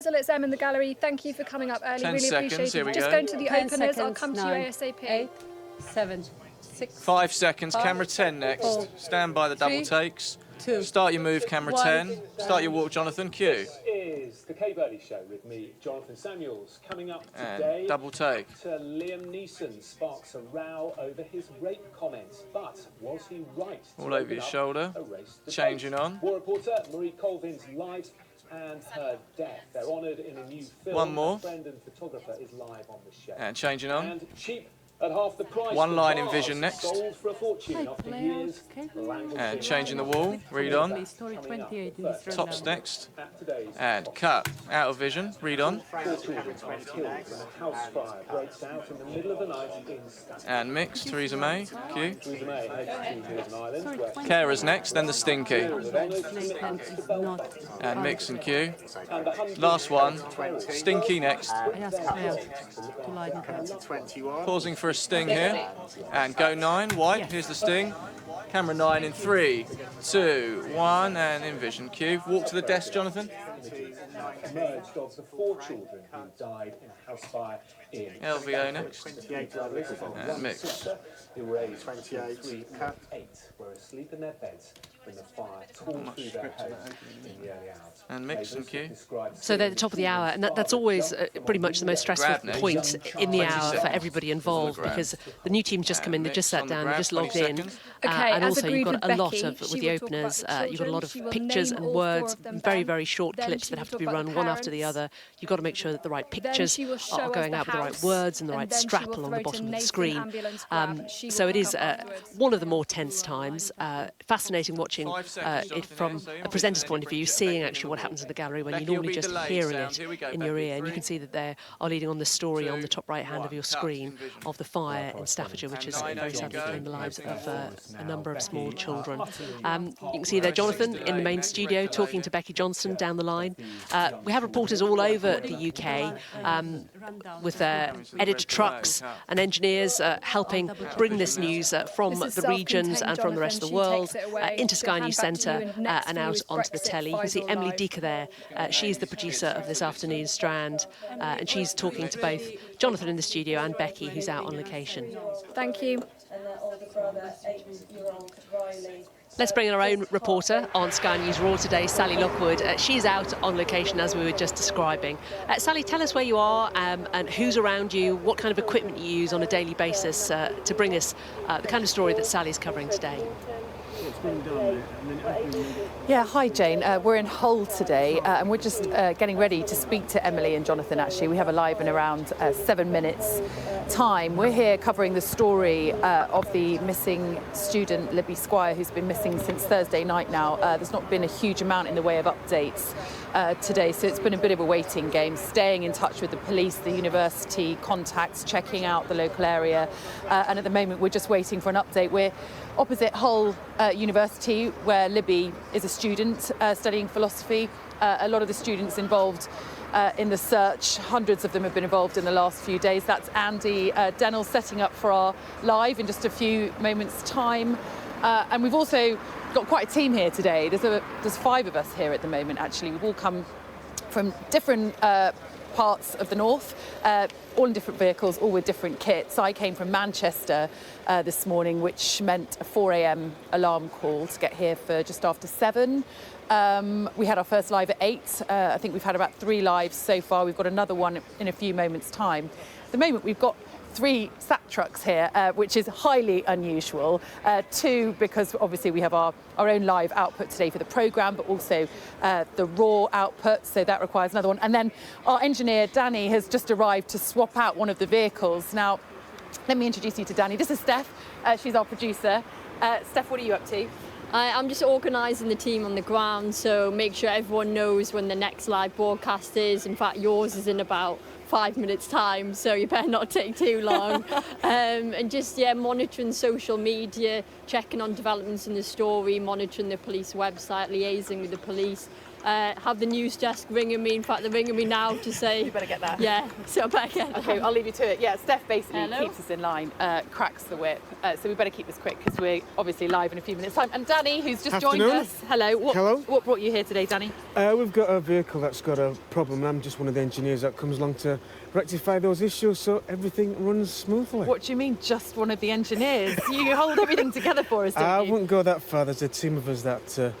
So it's Em in the gallery. Thank you for coming up early. 10 really seconds, appreciate here it. we Just go. going to the 10 openers. I'll seconds, come to 9, you ASAP. 8, 7, 6, 5 seconds, Five, camera 10 next. 4, Stand by the double 3, takes. 2, Start your move, camera 1. 10. Start your walk, Jonathan. Cue. This is the Kay Burley Show with me, Jonathan Samuels. Coming up today, And double take. Liam Neeson sparks a row over his rape comments. But was he right to All over open your up shoulder. a race debate? Changing on. War reporter Marie Colvin's life and her death. They're honoured in a new film. One more. A friend and photographer is live on the show. And changing on. And cheap at half the price. One for line in bars vision next. Sold for a fortune after years. And changing the wall. Read on. Story 28 in this Tops rundown. next. At today's And cut. Out of vision. Read on. 4 children are killed when a house fire breaks out in the middle of the night in Staffordshire. And mix. Theresa May. Cue. Theresa May heads to Northern Ireland, where Carers next. Then the stinky. Statement is not. And mix and cue. and the 100 Last one. Stinky next. I ask Claire to lie in bed. Pausing for a sting here. And go 9. White. Here's the sting. Camera 9 in 3, 2, 1. And in vision. Cue. Walk to the desk, Jonathan. emerged of the 4 children who died in a house fire in LVO next. 28 brothers and And one mix. sister who were aged 3 and 8 were asleep in their beds when the fire tore through their home in the early hours. And mix and cue. So they're at the top of the hour, and that's always pretty much the most stressful Grab next. point in the hour 20 for seconds. everybody involved, Grab. because the new team's just come in, they've just sat on the down, grab, they've just 20 logged in, seconds. Okay, and as also you've agreed got with a lot Becky, of, with she the will talk about openers, the you've got a lot of children. She will pictures name and all 4 words, of them, very, Ben. very short Then clips she that will have to talk be about run the one after the parents. other. You've got to make sure that the right Then pictures she will show are us going the out with the right house, words and the and right then she strap will along the throw to bottom of the Nathan screen. ambulance grab. She will So it come is up afterwards. one of the more tense times. Fascinating watching 5 seconds, it Jonathan, from here, so you're a presenter's not point of view, getting seeing any actually what happens in the gallery when Becky you're will normally be just delayed hearing sound. it Here we go, in your Becky. ear. And you 3, can see that they are leading on the story on the 2, top right hand of 1. your Cut. screen In vision. of the fire in Staffordshire, which has And 9 very sadly go. claimed the lives of a number of small children. You You can see there Jonathan in the main studio talking to Becky Johnston down the line. We have reporters all over the UK with editor trucks and engineers helping bring this news from This is the regions self-contained, and from the rest of the Jonathan. She world takes it away. into Sky She'll News hand back to you, Centre and next and for you out is onto the Brexit telly. You can see Faisal Emily Live. Deaker there. She's the producer of this afternoon's Strand, and she's talking to both Jonathan in the studio and Becky, who's out on location. Thank you. And their older brother, 8-year-old Riley. Let's bring in our own reporter on Sky News Raw today, Sally Lockwood. She's out on location, as we were just describing. Sally, tell us where you are and who's around you, what kind of equipment you use on a daily basis to bring us the kind of story that Sally's covering today. Yeah, hi Jane. We're in Hull today and we're just getting ready to speak to Emily and Jonathan actually. We have a live in around 7 minutes time. We're here covering the story of the missing student Libby Squire, who's been missing since Thursday night now. There's not been a huge amount in the way of updates today, so it's been a bit of a waiting game, staying in touch with the police, the university contacts, checking out the local area, and at the moment we're just waiting for an update. We're opposite Hull University, where Libby is a student studying philosophy. A lot of the students involved in the search, hundreds of them have been involved in the last few days. That's Andy Dennell setting up for our live in just a few moments' time. And we've also got quite a team here today. There's 5 of us here at the moment, actually. We've all come from different parts of the north, all in different vehicles, all with different kits. I came from Manchester this morning, which meant a 4 a.m. alarm call to get here for just after 7. We had our first live at 8. I think we've had about 3 lives so far. We've got another one in a few moments' time. At the moment, we've got 3 SAT trucks here, which is highly unusual. 2, because obviously we have our own live output today for the programme, but also the raw output, so that requires another one. And then our engineer, Danny, has just arrived to swap out one of the vehicles. Now, let me introduce you to Danny. This is Steph. She's our producer. Steph, what are you up to? I'm just organising the team on the ground, so make sure everyone knows when the next live broadcast is. In fact, yours is in about 5 minutes time, so you better not take too long. And just monitoring social media, checking on developments in the story, monitoring the police website, liaising with the police. have the news desk ringing me. In fact, they're ringing me now to say... You better get there. Yeah, so I better get there. Okay, I'll leave you to it. Yeah, Steph basically Hello. keeps us in line, cracks the whip. So we better keep this quick because we're obviously live in a few minutes' time. And Danny, who's just joined Afternoon. us. Hello. Hello. What brought you here today, Danny? We've got a vehicle that's got a problem, and I'm just one of the engineers that comes along to rectify those issues so everything runs smoothly. What do you mean, just one of the engineers? You hold everything together for us, don't I you? wouldn't go that far. There's a team of us that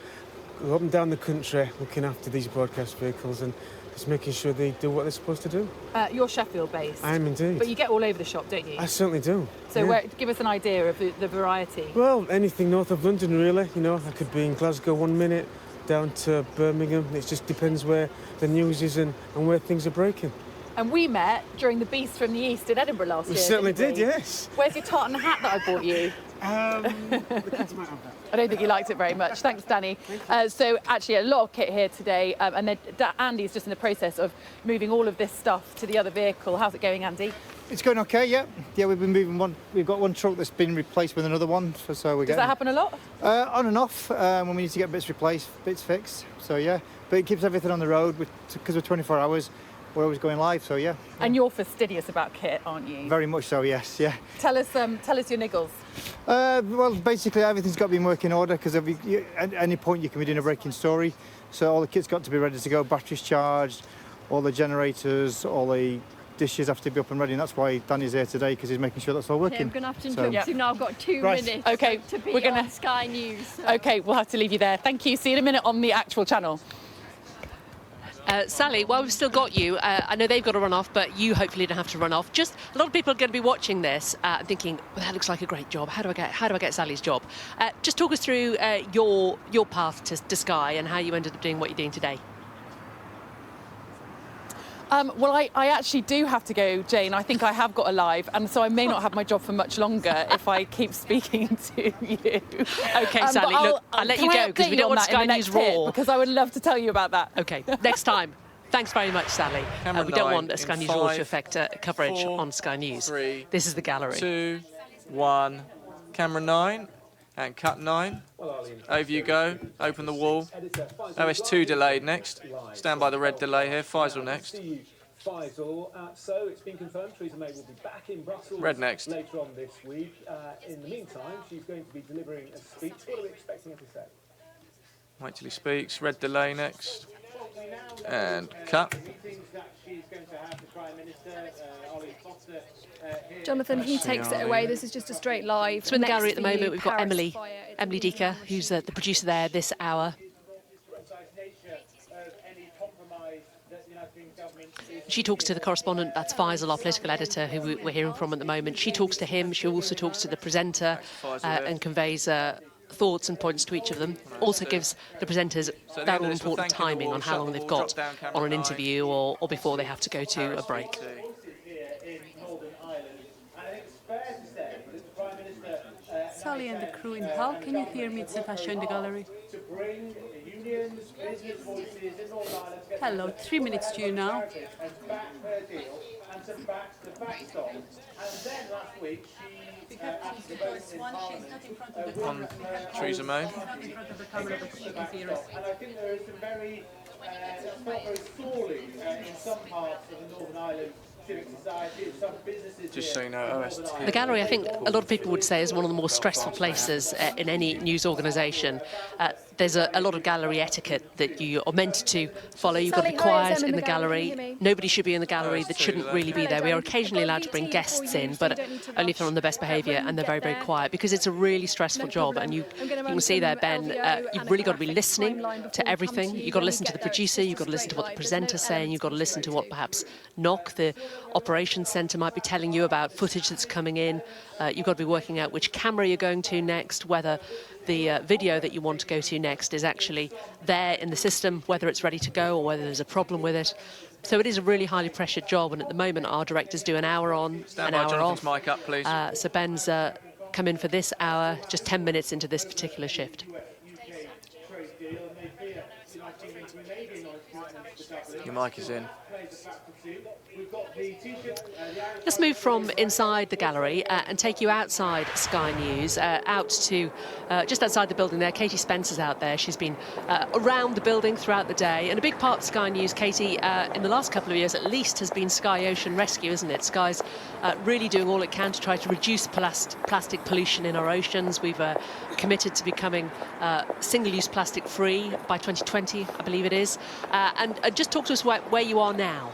go up and down the country looking after these broadcast vehicles and just making sure they do what they're supposed to do. You're Sheffield-based. I am indeed. But you get all over the shop, don't you? I certainly do. So yeah. give us an idea of the variety. Well, anything north of London, really. You know, I could be in Glasgow 1 minute, down to Birmingham. It just depends where the news is and where things are breaking. And we met during the Beast from the East in Edinburgh last year. We certainly didn't did, we? yes. Where's your tartan hat that I bought you? The kids might have that. I don't think you liked it very much. Thanks, Danny. So actually a lot of kit here today, and then Andy's just in the process of moving all of this stuff to the other vehicle. How's it going, Andy? It's going okay, yeah. Yeah, we've been moving one. We've got one truck that's been replaced with another one, so we're Does that happen a lot? on and off when we need to get bits replaced, bits fixed. So yeah, but it keeps everything on the road because we're 24 hours. We're always going live, so yeah. And you're fastidious about kit, aren't you? Very much so, yes, yeah. Tell us your niggles. Well, basically everything's got to be in working order because at any point you can be doing a breaking story. So all the kit's got to be ready to go, batteries charged, all the generators, all the dishes have to be up and ready, and that's why Danny's here today because he's making sure that's all working. Okay, I'm going to have to interrupt you now. I've got 2 Right. minutes Okay, to be we're gonna- on Sky News. So. Okay, we'll have to leave you there. Thank you. See you in a minute on the actual channel. Sally, while we've still got you, I know they've got to run off, but you hopefully don't have to run off. Just a lot of people are going to be watching this, thinking, well, that looks like a great job. How do I get Sally's job? Just talk us through your path to Sky and how you ended up doing what you're doing today. Well, I actually do have to go, Jane. I think I have got a live, and so I may not have my job for much longer if I keep speaking to you. Okay, Sally, but look, I'll let you go because we don't want Sky News Raw. Because I would love to tell you about that. Okay, next time. Thanks very much, Sally. Camera We don't 9 want Sky in News Raw 5, to affect coverage 4, on Sky News. 3, This is the gallery. 2, 1. Camera 9 and cut 9. Over you go. Open the wall. OS2 delayed next. Stand by the red delay here. Faisal next. Faisal, so it's been confirmed Theresa May will be back in Brussels Red next. later on this week. In the meantime, she's going to be delivering a speech. What are we expecting her to say? Wait till he speaks. Red delay next. And cut. Jonathan, he takes it away. This is just a straight live. So in the Next gallery at the for you, moment, we've got Paris Emily Fire. It's Decker, who's the producer there this hour. She talks to the correspondent, that's Faisal, our political editor, who we're hearing from at the moment. She talks to him, she also talks to the presenter and conveys thoughts and points to each of them. Also gives the presenters that all important timing on how long they've got on an interview or before they have to go to a break. Sally and the crew in Hull, can you hear me? It's Natasha in the gallery. Hello, 3 minutes to you now. On Theresa May. And I think there is some very, it's not very stalling in some parts of the Northern Ireland civic society, some businesses. Just so you know, OS2. The gallery, I think a lot of people would say, is one of the more stressful places in any news organisation. There's a lot of gallery etiquette that you are meant to follow. You've got to be Sally, hi, it's quiet Em in the gallery. Can you hear me? Nobody should be in the gallery that shouldn't really be there. We are occasionally allowed to bring guests in, but only if they're on the best behaviour and they're very, very quiet, because it's a really stressful job. And you can see there, Ben, you've really got to be listening to everything. You've got to listen to the producer, you've got to listen to what the presenter's saying, you've got to listen to what perhaps NOC, the operations centre, might be telling you about footage that's coming in. You've got to be working out which camera you're going to next, whether the video that you want to go to next is actually there in the system, whether it's ready to go or whether there's a problem with it. So it is a really highly pressured job, and at the moment our directors do an hour on, Stand an by hour Jonathan's off. mic up, please. So Ben's come in for this hour, just 10 minutes into this particular shift. Your mic is in. Let's move from inside the gallery and take you outside Sky News, out to just outside the building there. Katie Spencer's out there. She's been around the building throughout the day. And a big part of Sky News, Katie, in the last couple of years at least, has been Sky Ocean Rescue, isn't it? Sky's really doing all it can to try to reduce plastic pollution in our oceans. We've committed to becoming single-use plastic free by 2020, I believe it is. And just talk to us where you are now.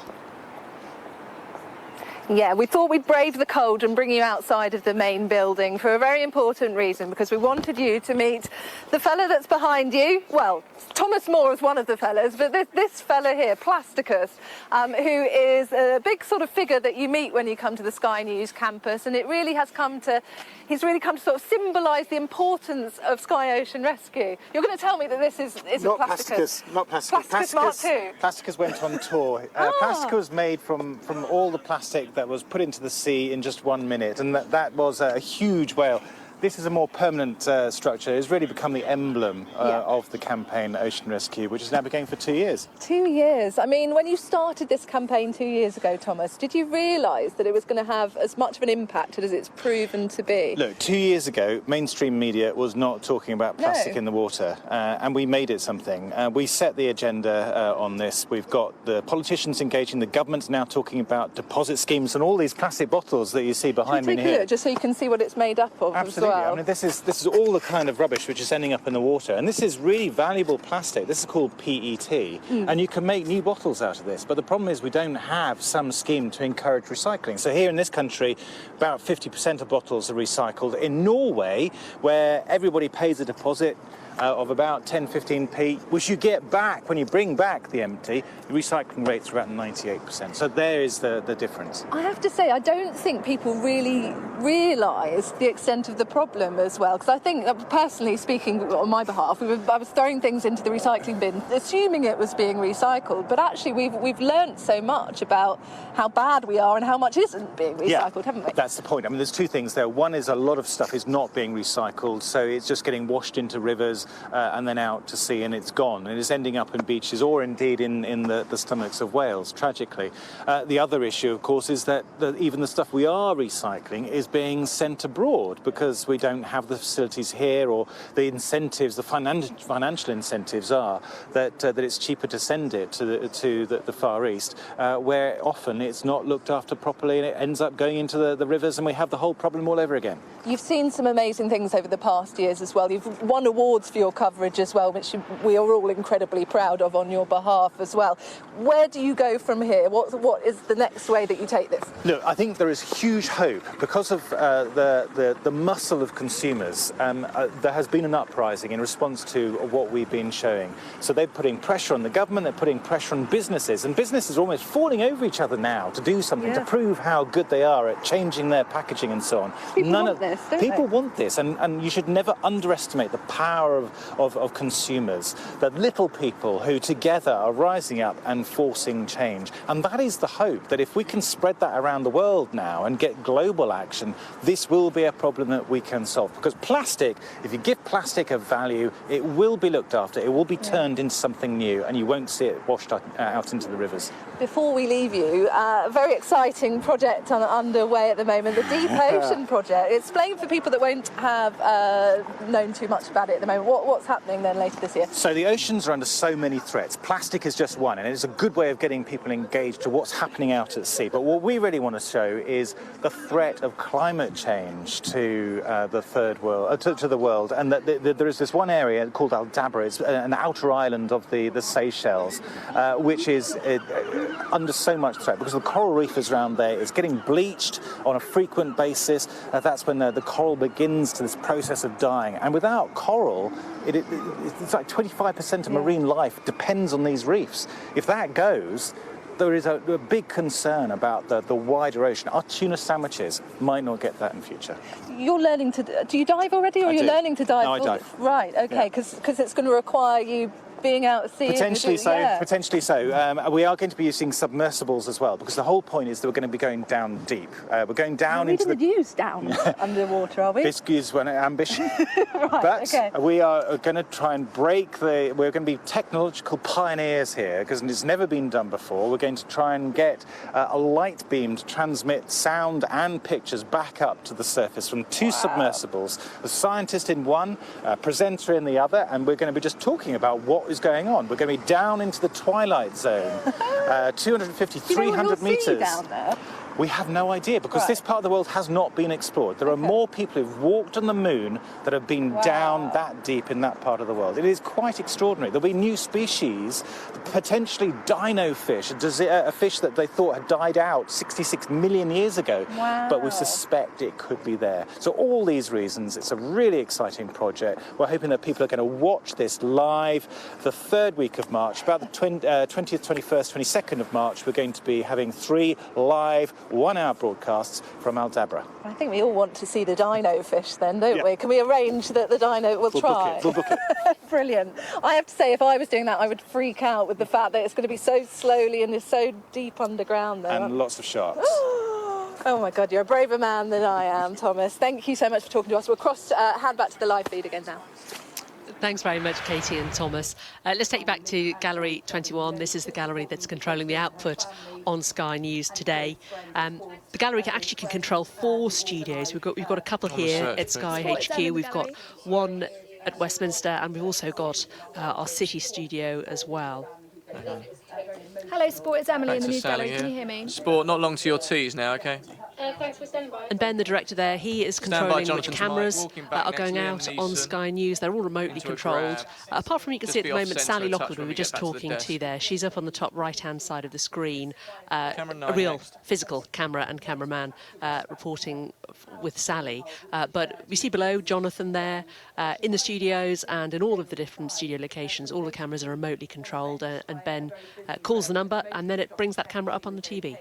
Yeah, we thought we'd brave the cold and bring you outside of the main building for a very important reason, because we wanted you to meet the fella that's behind you. Well, Thomas Moore is one of the fellas, but this fella here, Plasticus, who is a big sort of figure that you meet when you come to the Sky News campus, and he's really come to sort of symbolise the importance of Sky Ocean Rescue. You're going to tell me that this is not Plasticus. Not Plasticus. Plasticus Mark II. Plasticus went on tour. Plasticus was made from all the plastic that was put into the sea in just 1 minute, and that was a huge whale. This is a more permanent structure. It's really become the emblem of the campaign Ocean Rescue, which has now been going for 2 years. 2 years. I mean, when you started this campaign 2 years ago, Thomas, did you realise that it was going to have as much of an impact as it's proven to be? Look, 2 years ago, mainstream media was not talking about plastic in the water, and we made it something. We set the agenda on this. We've got the politicians engaging, the government's now talking about deposit schemes and all these plastic bottles that you see behind me here. Take a look, just so you can see what it's made up of. Absolutely. I mean, this is all the kind of rubbish which is ending up in the water, and this is really valuable plastic. This is called PET, and you can make new bottles out of this. But the problem is we don't have some scheme to encourage recycling. So here in this country, about 50% of bottles are recycled. In Norway, where everybody pays a deposit of about 10-15p, which you get back when you bring back the empty, the recycling rates are about 98%. So there is the difference. I have to say, I don't think people really realise the extent of the problem as well, because I think, personally speaking on my behalf, I was throwing things into the recycling bin, assuming it was being recycled, but actually we've learnt so much about how bad we are and how much isn't being recycled, haven't we? That's the point. I mean, there's two things there. One is a lot of stuff is not being recycled, so it's just getting washed into rivers and then out to sea, and it's gone. And it's ending up in beaches or indeed in the stomachs of whales, tragically. The other issue, of course, is that even the stuff we are recycling is being sent abroad because we don't have the facilities here, or the incentives, the financial incentives are that it's cheaper to send it to the Far East, where often it's not looked after properly and it ends up going into the rivers, and we have the whole problem all over again. You've seen some amazing things over the past years as well. You've won awards for your coverage as well, which we are all incredibly proud of on your behalf as well. Where do you go from here? What is the next way that you take this? Look, I think there is huge hope because of the muscle of consumers. There has been an uprising in response to what we've been showing. So they're putting pressure on the government, they're putting pressure on businesses, and businesses are almost falling over each other now to do something, to prove how good they are at changing their packaging and so on. People want this, don't People they? want this, and you should never underestimate the power of consumers, the little people who together are rising up and forcing change. And that is the hope, that if we can spread that around the world now and get global action, this will be a problem that we can solve. Because plastic, if you give plastic a value, it will be looked after, it will be turned into something new, and you won't see it washed out into the rivers. Before we leave you, a very exciting project underway at the moment, the Deep Ocean Project. Explain for people that won't have known too much about it at the moment, what's happening then later this year? So the oceans are under so many threats. Plastic is just one, and it's a good way of getting people engaged to what's happening out at sea. But what we really want to show is the threat of climate change to the third world, to the world, and that there is this one area called Aldabra. It's an outer island of the Seychelles, which is under so much threat because the coral reef is around there. It's getting bleached on a frequent basis. That's when the coral begins to this process of dying. And without coral, it's like 25% of marine life depends on these reefs. If that goes, there is a big concern about the wider ocean. Our tuna sandwiches might not get that in future. You're learning to... Do you dive already, or you're learning to dive? No, I dive. Right, okay, because it's going to require you being out at sea. Potentially so. Yeah. Potentially so. We are going to be using submersibles as well, because the whole point is that we're going to be going down deep. We're going down into the... We didn't use down underwater, are we? This is one ambition. Right, but okay. we are going to try and break the... We're going to be technological pioneers here, because it's never been done before. We're going to try and get a light beam to transmit sound and pictures back up to the surface from two submersibles, a scientist in one, a presenter in the other, and we're going to be just talking about what is going on. We're going to be down into the twilight zone, 250, 300 metres. Down there? We have no idea, because this part of the world has not been explored. There are more people who've walked on the moon that have been down that deep in that part of the world. It is quite extraordinary. There'll be new species, potentially dino fish, a fish that they thought had died out 66 million years ago. Wow. But we suspect it could be there. So all these reasons, it's a really exciting project. We're hoping that people are going to watch this live the 3rd week of March. About the 20th, 21st, 22nd of March, we're going to be having 3 live 1-hour broadcasts from Aldabra. I think we all want to see the dino fish then, don't we? Can we arrange that the dino will try? We'll book it. Brilliant. I have to say, if I was doing that, I would freak out with the fact that it's going to be so slowly and it's so deep underground there. And lots of sharks. Oh my God, you're a braver man than I am, Thomas. Thank you so much for talking to us. We'll hand back to the live feed again now. Thanks very much, Katie and Thomas. Let's take you back to Gallery 21. This is the gallery that's controlling the output on Sky News today. The gallery actually can control 4 studios. We've got a couple here at Sky HQ. We've got one at Westminster, and we've also got our city studio as well. Hello, Sport. It's Emily in the Thanks news for gallery. Sally, Can you hear me? Sport, not long to your teas now, OK? Thanks for standing by. And Ben, the director there, he is Stand by, controlling which Jonathan's cameras mic, walking back are next going to Liam out on Neeson Sky News. They're all remotely into a controlled. grab. Apart from, you can Just see at be the off moment, centre Sally a touch Lockwood, we when were we just get back to the talking desk. to there. She's up on the top right-hand side of the screen. Camera 9 a real next. physical camera and cameraman reporting with Sally. But we see below Jonathan there in the studios and in all of the different studio locations. All the cameras are remotely controlled, and Ben calls the number, and then it brings that camera up on the TV.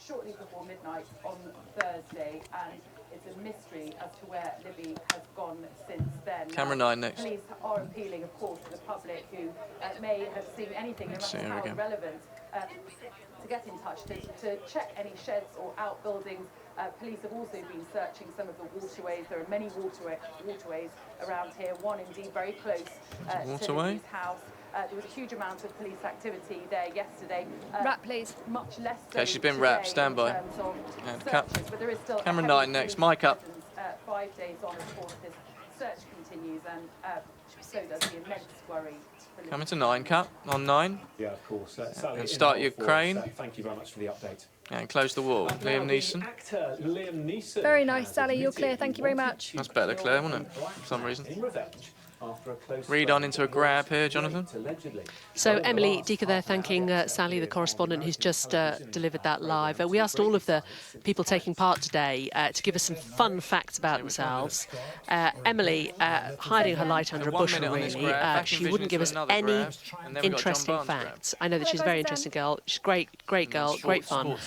Shortly before midnight on Thursday, and it's a mystery as to where Libby has gone since then. Camera 9 next. Police are appealing, of course, to the public who may have seen anything, no matter how relevant, to get in touch, to check any sheds or outbuildings. Police have also been searching some of the waterways. There are many waterways around here, one indeed very close to Libby's house. There was a huge amount of police activity there yesterday. Wrap, please. Much less so Okay, she's been wrapped. Stand by. And But there is still camera 9 next. Mic up. 5 days on, of course, this search continues, and so does the immense worry. Coming to 9, cut on 9. Yeah, of course. And start your crane. Thank you very much for the update. And close the wall. Liam Neeson. Actor Liam Neeson. Very nice, Sally. You're clear. Thank you very much. That's better, Claire, wasn't it? For some reason. In revenge. Read on into a grab here, Jonathan. So Emily Deaker there thanking Sally, the correspondent, who's just delivered that live. We asked all of the people taking part today to give us some fun facts about themselves. Emily, hiding her light under a bushel, really. She wouldn't give us any interesting facts. I know that she's a very interesting girl. She's a great girl, great fun.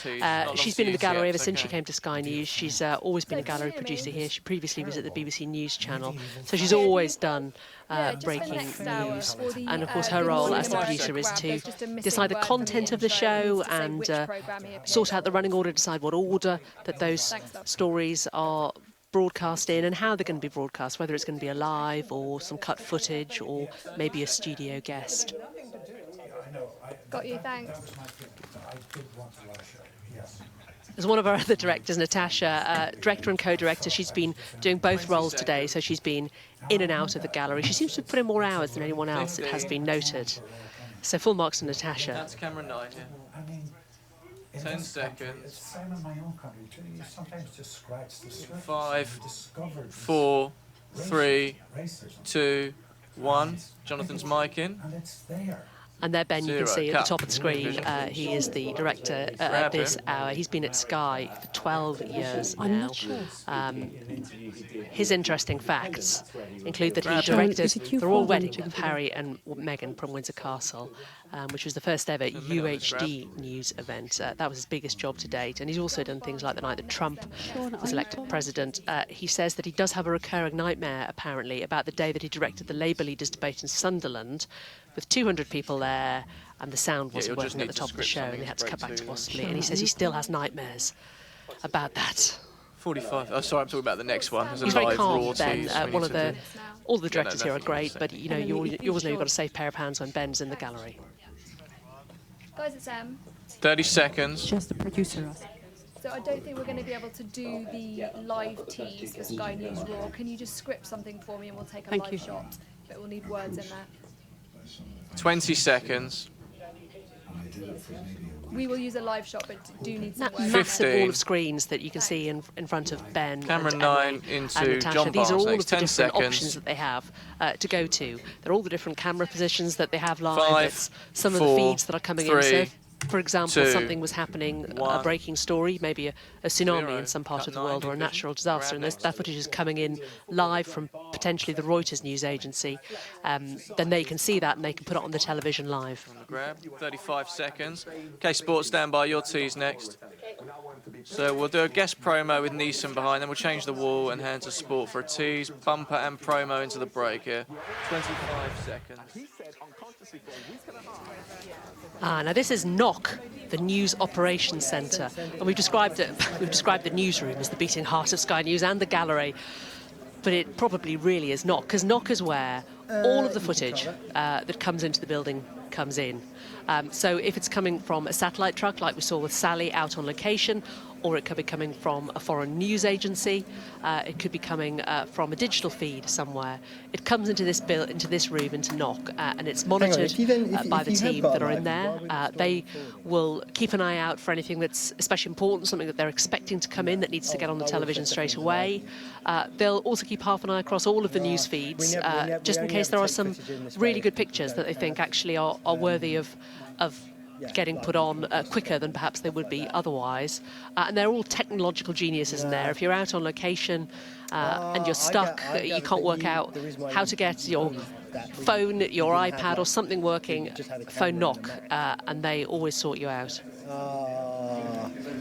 She's been in the gallery ever since she came to Sky News. She's always been a gallery producer here. She previously was at the BBC News Channel. So she's always done breaking news. And of course her role as the producer is to decide the content of the show and sort out the running order, decide what order that those stories are broadcast in and how they're going to be broadcast, whether it's going to be a live or some cut footage or maybe a studio guest. Got you, thanks. As one of our other directors, Natasha, director and co-director, she's been doing both roles today, so she's been in and out of the gallery. She seems to have put in more hours than anyone else, it has been noted. So full marks to Natasha. That's camera 9 here. 10 seconds. Same in my own country too. You sometimes just scratch the surface. 5, 4, 3, 2, 1. Jonathan's mic in. And it's there. And there, Ben, you can see at the top of the screen, he is the director at this hour. He's been at Sky for 12 years now. His interesting facts include that he directed the royal wedding of Harry and Meghan from Windsor Castle. which was the first ever UHD news event. That was his biggest job to date. And he's also done things like the night that Trump was elected president. He says that he does have a recurring nightmare, apparently, about the day that he directed the Labour leaders' debate in Sunderland with 200 people there, and the sound wasn't working at the top of the show, and they had to cut back to possibly. And he says he still has nightmares about that. 45. Oh, sorry, I'm talking about the next one. He's very calm, Ben. All the directors here are great, but you know, you always know you've got a safe pair of hands when Ben's in the gallery. Guys, it's 30 seconds. Just the producer. So I don't think we're going to be able to do the live tease for Sky News Raw. Can you just script something for me and we'll take a live shot? But we'll need words in there. 20 seconds. We will use a live shot, but do need some That words. massive wall of screens that you can see in front of Ben. Camera and 9 Emily into and Natasha. John These are all Barnes of the next. 10 different seconds. options that they have to go to. They're all the different camera positions that they have live. 5, It's some of 4, the feeds that are coming 3, in. So if, for example, 2, something was happening, a 1, breaking story, maybe a tsunami 0, in some part cut of the 9 world or a division, natural disaster, and grab that footage is coming in live from potentially the Reuters news agency, then they can see that and they can put it on the television live. Grab. 35 seconds. Okay, sports, stand by. Your tease next. So we'll do a guest promo with Neeson behind, then we'll change the wall and hand to sport for a tease, bumper and promo into the break here. 25 seconds. Now this is NOC, the News Operations Centre, and we've described it. We've described the newsroom as the beating heart of Sky News and the gallery, but it probably really is NOC, because NOC is where all of the footage that comes into the building comes in. So if it's coming from a satellite truck, like we saw with Sally out on location, or it could be coming from a foreign news agency, it could be coming from a digital feed somewhere. It comes into this room, into NOC, and it's monitored by the team that are in there. They will keep an eye out for anything that's especially important, something that they're expecting to come in that needs to get on the television straight away. They'll also keep half an eye across all of the news feeds, just in case there are some really good pictures that they think actually are worthy of getting put on quicker than perhaps they would be otherwise. And they're all technological geniuses in there. If you're out on location and you're stuck, you can't work out how to get your phone, your iPad or something working, phone NOC, and they always sort you out.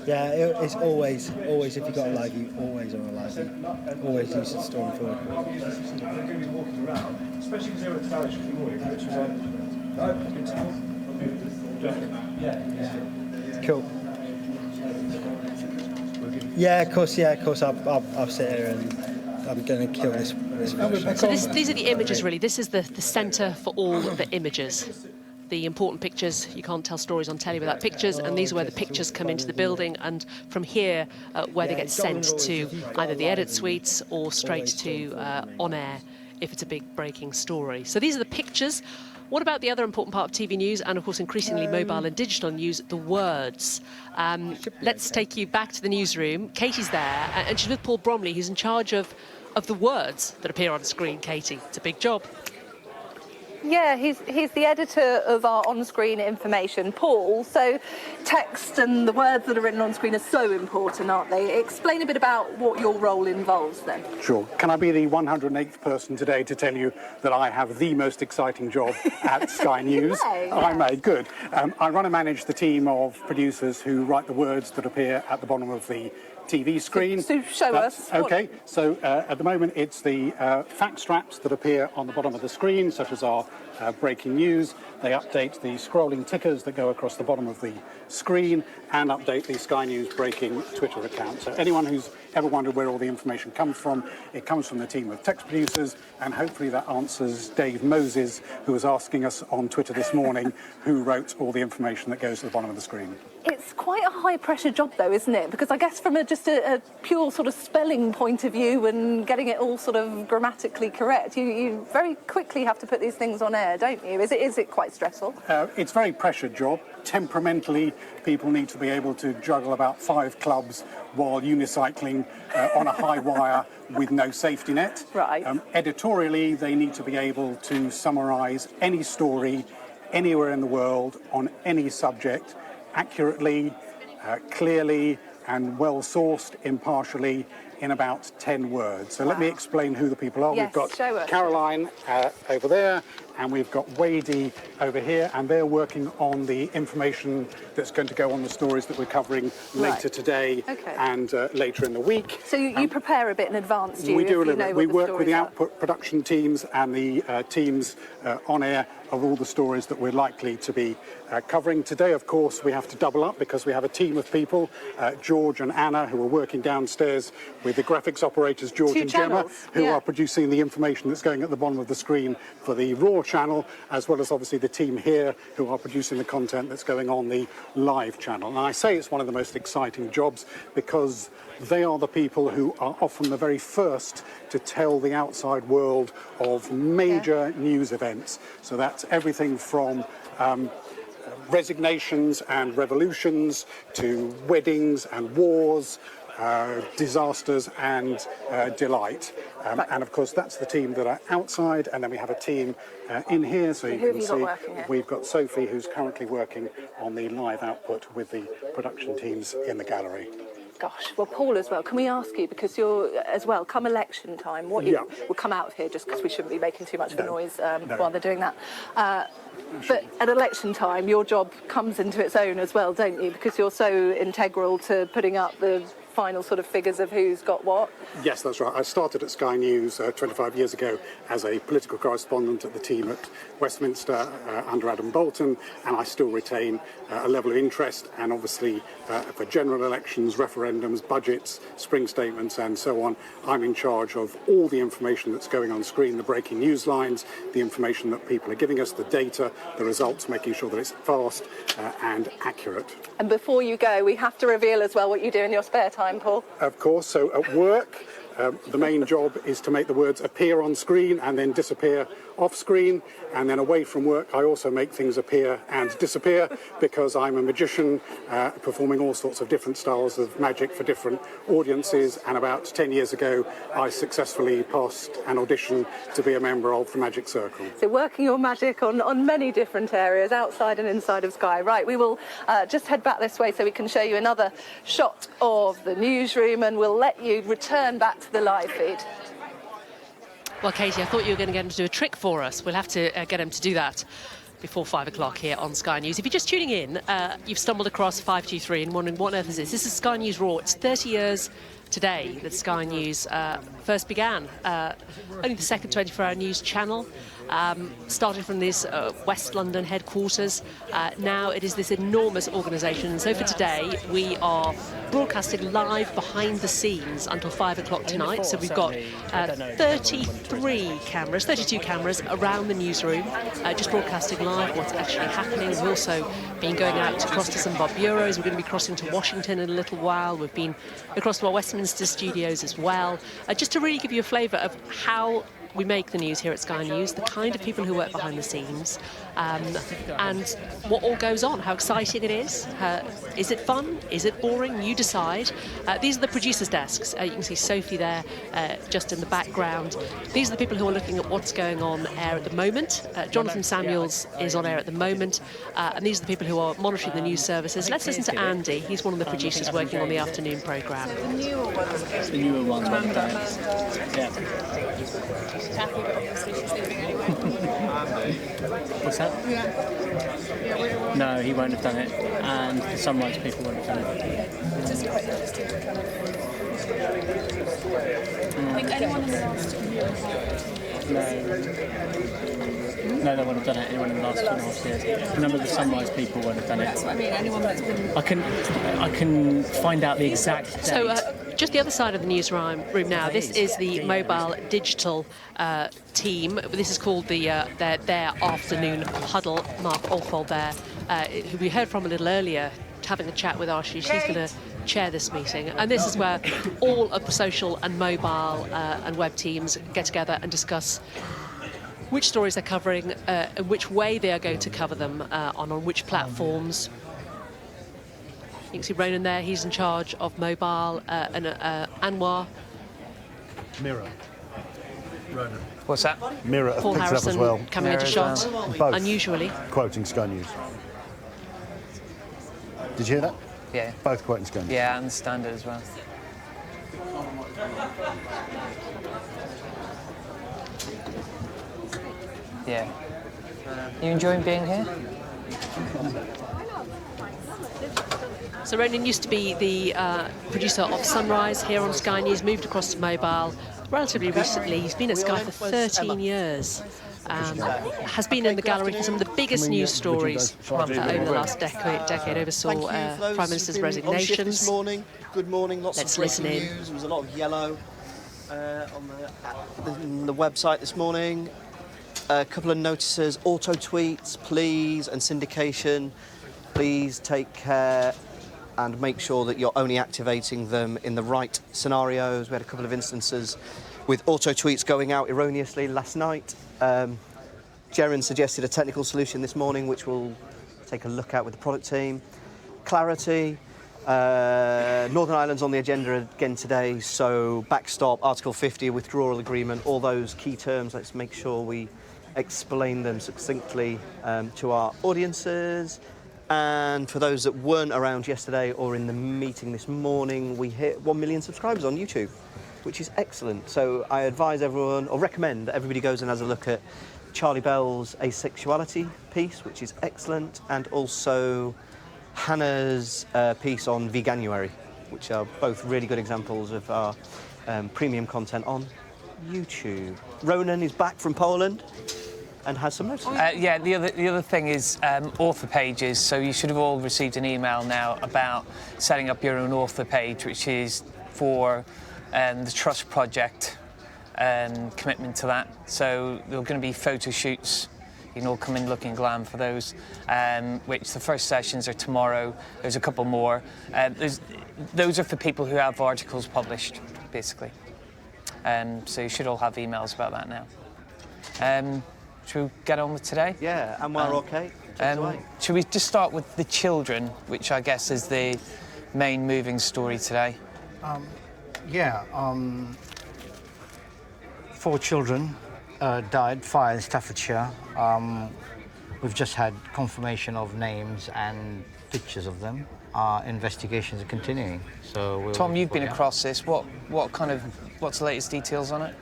Yeah, it's always, if you've got a live view, always on a live view. Always use the story forward. Especially because they were stylish in the morning, which was Cool. Yeah, of course. I'll sit here and I'm going to kill this version. So these are the images, really. This is the centre for all the images. The important pictures. You can't tell stories on telly without pictures, and these are where the pictures come into the building, and from here where they get sent to either the edit suites or straight to on air if it's a big breaking story. So these are the pictures. What about the other important part of TV news, and of course increasingly mobile and digital news, the words? Let's take you back to the newsroom. Katie's there, and she's with Paul Bromley, who's in charge of the words that appear on screen. Katie, it's a big job. Yeah, he's the editor of our on-screen information, Paul. So text and the words that are written on screen are so important, aren't they? Explain a bit about what your role involves then. Sure. Can I be the 108th person today to tell you that I have the most exciting job at Sky News? I may, good. I run and manage the team of producers who write the words that appear at the bottom of the TV screen. So show us. Okay, so at the moment it's the fact straps that appear on the bottom of the screen, such as our breaking news. They update the scrolling tickers that go across the bottom of the screen and update the Sky News breaking Twitter account. So anyone who's ever wondered where all the information comes from, it comes from the team of text producers, and hopefully that answers Dave Moses, who was asking us on Twitter this morning who wrote all the information that goes to the bottom of the screen. It's quite a high-pressure job, though, isn't it? Because I guess from just a pure sort of spelling point of view and getting it all sort of grammatically correct, you very quickly have to put these things on air, don't you? Is it quite stressful? It's a very pressured job. Temperamentally, people need to be able to juggle about 5 clubs while unicycling on a high wire with no safety net. Right. Editorially, they need to be able to summarise any story anywhere in the world on any subject accurately, clearly and well-sourced, impartially, in about 10 words. So let me explain who the people are. Yes, We've got show us. Caroline over there, and we've got Wadey over here, and they're working on the information that's going to go on the stories that we're covering later today and later in the week. So you prepare a bit in advance, do you? We do a little bit. We work with the stories are? output production teams and the teams on air of all the stories that we're likely to be covering. Today, of course, we have to double up because we have a team of people, George and Anna, who are working downstairs with the graphics operators, George and Gemma, who are producing the information that's going at the bottom of the screen for the Raw channel, as well as obviously the team here who are producing the content that's going on the live channel. And I say it's one of the most exciting jobs because they are the people who are often the very first to tell the outside world of major news events. So that's everything from resignations and revolutions to weddings and wars, disasters and delight. And of course that's the team that are outside, and then we have a team in here, so you can see we've got Sophie, who's currently working on the live output with the production teams in the gallery. Gosh, well, Paul as well, can we ask you, because you're, as well, come election time, we'll come out of here just because we shouldn't be making too much of a noise while they're doing that. But at election time, your job comes into its own as well, don't you? Because you're so integral to putting up the final sort of figures of who's got what. Yes, that's right. I started at Sky News 25 years ago as a political correspondent at the team at Westminster under Adam Bolton, and I still retain a level of interest, and obviously for general elections, referendums, budgets, spring statements and so on, I'm in charge of all the information that's going on screen, the breaking news lines, the information that people are giving us, the data, the results, making sure that it's fast and accurate. And before you go, we have to reveal as well what you do in your spare time, Paul. Of course. So at work, the main job is to make the words appear on screen and then disappear off screen. And then away from work, I also make things appear and disappear because I'm a magician performing all sorts of different styles of magic for different audiences. And about 10 years ago, I successfully passed an audition to be a member of the Magic Circle. So working your magic on many different areas, outside and inside of Sky. Right, we will just head back this way so we can show you another shot of the newsroom, and we'll let you return back to the live feed. Well, Katie, I thought you were going to get him to do a trick for us. We'll have to get him to do that before 5 o'clock here on Sky News. If you're just tuning in, you've stumbled across 523 and wondering what on earth is this. This is Sky News Raw. It's 30 years today that Sky News first began. Only the second 24-hour news channel. Started from this West London headquarters. Now it is this enormous organisation. So for today, we are broadcasting live behind the scenes until 5 o'clock tonight. So we've got 32 cameras around the newsroom, just broadcasting live what's actually happening. We've also been going out across to some of our bureaus. We're going to be crossing to Washington in a little while. We've been across to our Westminster studios as well, just to really give you a flavour of how we make the news here at Sky News, the kind of people who work behind the scenes, and what all goes on, how exciting it is. Is it fun? Is it boring? You decide. These are the producers' desks. You can see Sophie there just in the background. These are the people who are looking at what's going on air at the moment. Jonathan Samuels is on air at the moment, and these are the people who are monitoring the news services. Let's listen to Andy. He's one of the producers working on the afternoon programme. The newer ones. The newer ones. Yeah. Tacky, but obviously she's leaving anyway. What's that? No, he won't have done it, and the Sunrise people won't have done it. It's just quite interesting to kind of... I think anyone in the last 2 years... No, they won't have done it. Anyone in the last 2.5 years. Remember, the Sunrise people won't have done it. That's what I mean. Anyone that's been... I can find out the exact date. So, just the other side of the newsroom now. This is the mobile digital team. This is called their afternoon huddle. Mark Allfold there, who we heard from a little earlier, having a chat with Archie. She's going to chair this meeting, and this is where all of the social and mobile and web teams get together and discuss which stories they're covering, and which way they are going to cover them, on which platforms. You can see Ronan there, he's in charge of mobile, and Anwar. Mirror. Ronan. What's that? Mirror Paul picks Harrison up as well. coming into shot, Both. unusually. Quoting Sky News. Did you hear that? Yeah. Both quoting Sky News. Yeah, and the Standard as well. Yeah. You enjoying being here? So Ronan used to be the producer of Sunrise here on Sky News, moved across to mobile relatively recently. He's been at Sky for 13 years. Has been in the gallery for some of the biggest news stories over the last decade. Oversaw Prime Minister's resignations. This morning. Good morning. Lots Let's of breaking listen in. news. There was a lot of yellow on the website this morning. A couple of notices: auto tweets, please, and syndication. Please take care and make sure that you're only activating them in the right scenarios. We had a couple of instances with auto tweets going out erroneously last night. Jeren suggested a technical solution this morning, which we'll take a look at with the product team. Clarity. Northern Ireland's on the agenda again today, so backstop, Article 50, withdrawal agreement, all those key terms, let's make sure we explain them succinctly to our audiences. And for those that weren't around yesterday or in the meeting this morning, we hit 1 million subscribers on YouTube, which is excellent. So I advise everyone, or recommend that everybody goes and has a look at Charlie Bell's asexuality piece, which is excellent, and also Hannah's piece on Veganuary, which are both really good examples of our premium content on YouTube. Ronan is back from Poland and has some notes. Yeah, the other thing is author pages. So you should have all received an email now about setting up your own author page, which is for the Trust Project and commitment to that. So there are going to be photo shoots. You can all come in looking glam for those, which the first sessions are tomorrow. There's a couple more. Those are for people who have articles published, basically. So you should all have emails about that now. Should we get on with today? Yeah, and while we're okay, take it away. Should we just start with the children, which I guess is the main moving story today? 4 children died, fire in Staffordshire. We've just had confirmation of names and pictures of them. Investigations are continuing. So Tom, you've been across this. What's the latest details on it?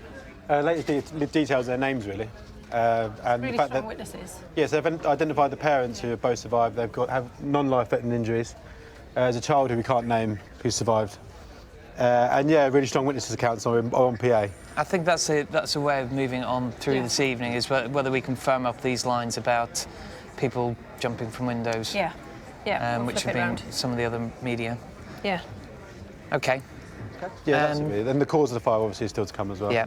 Latest details, their names really. And Really the fact strong that, witnesses. yes, they've have the parents who have both survived. They've have non-life-threatening injuries. There's a child who we can't name who survived. And yeah, really strong witnesses accounts are on PA. I think that's a way of moving on through this evening, is whether we can firm up these lines about people jumping from windows. Yeah, we'll which have flip it been round. some of the other media. Yeah. Okay. Yeah, that's it. And the cause of the fire obviously is still to come as well. Yeah.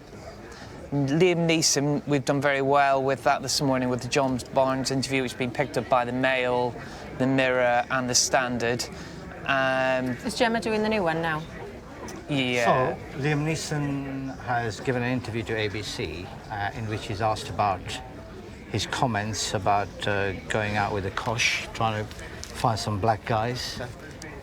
Liam Neeson, we've done very well with that this morning with the John Barnes interview, which has been picked up by the Mail, the Mirror and the Standard. Is Gemma doing the new one now? Yeah. So, Liam Neeson has given an interview to ABC in which he's asked about his comments about going out with a kosh, trying to find some black guys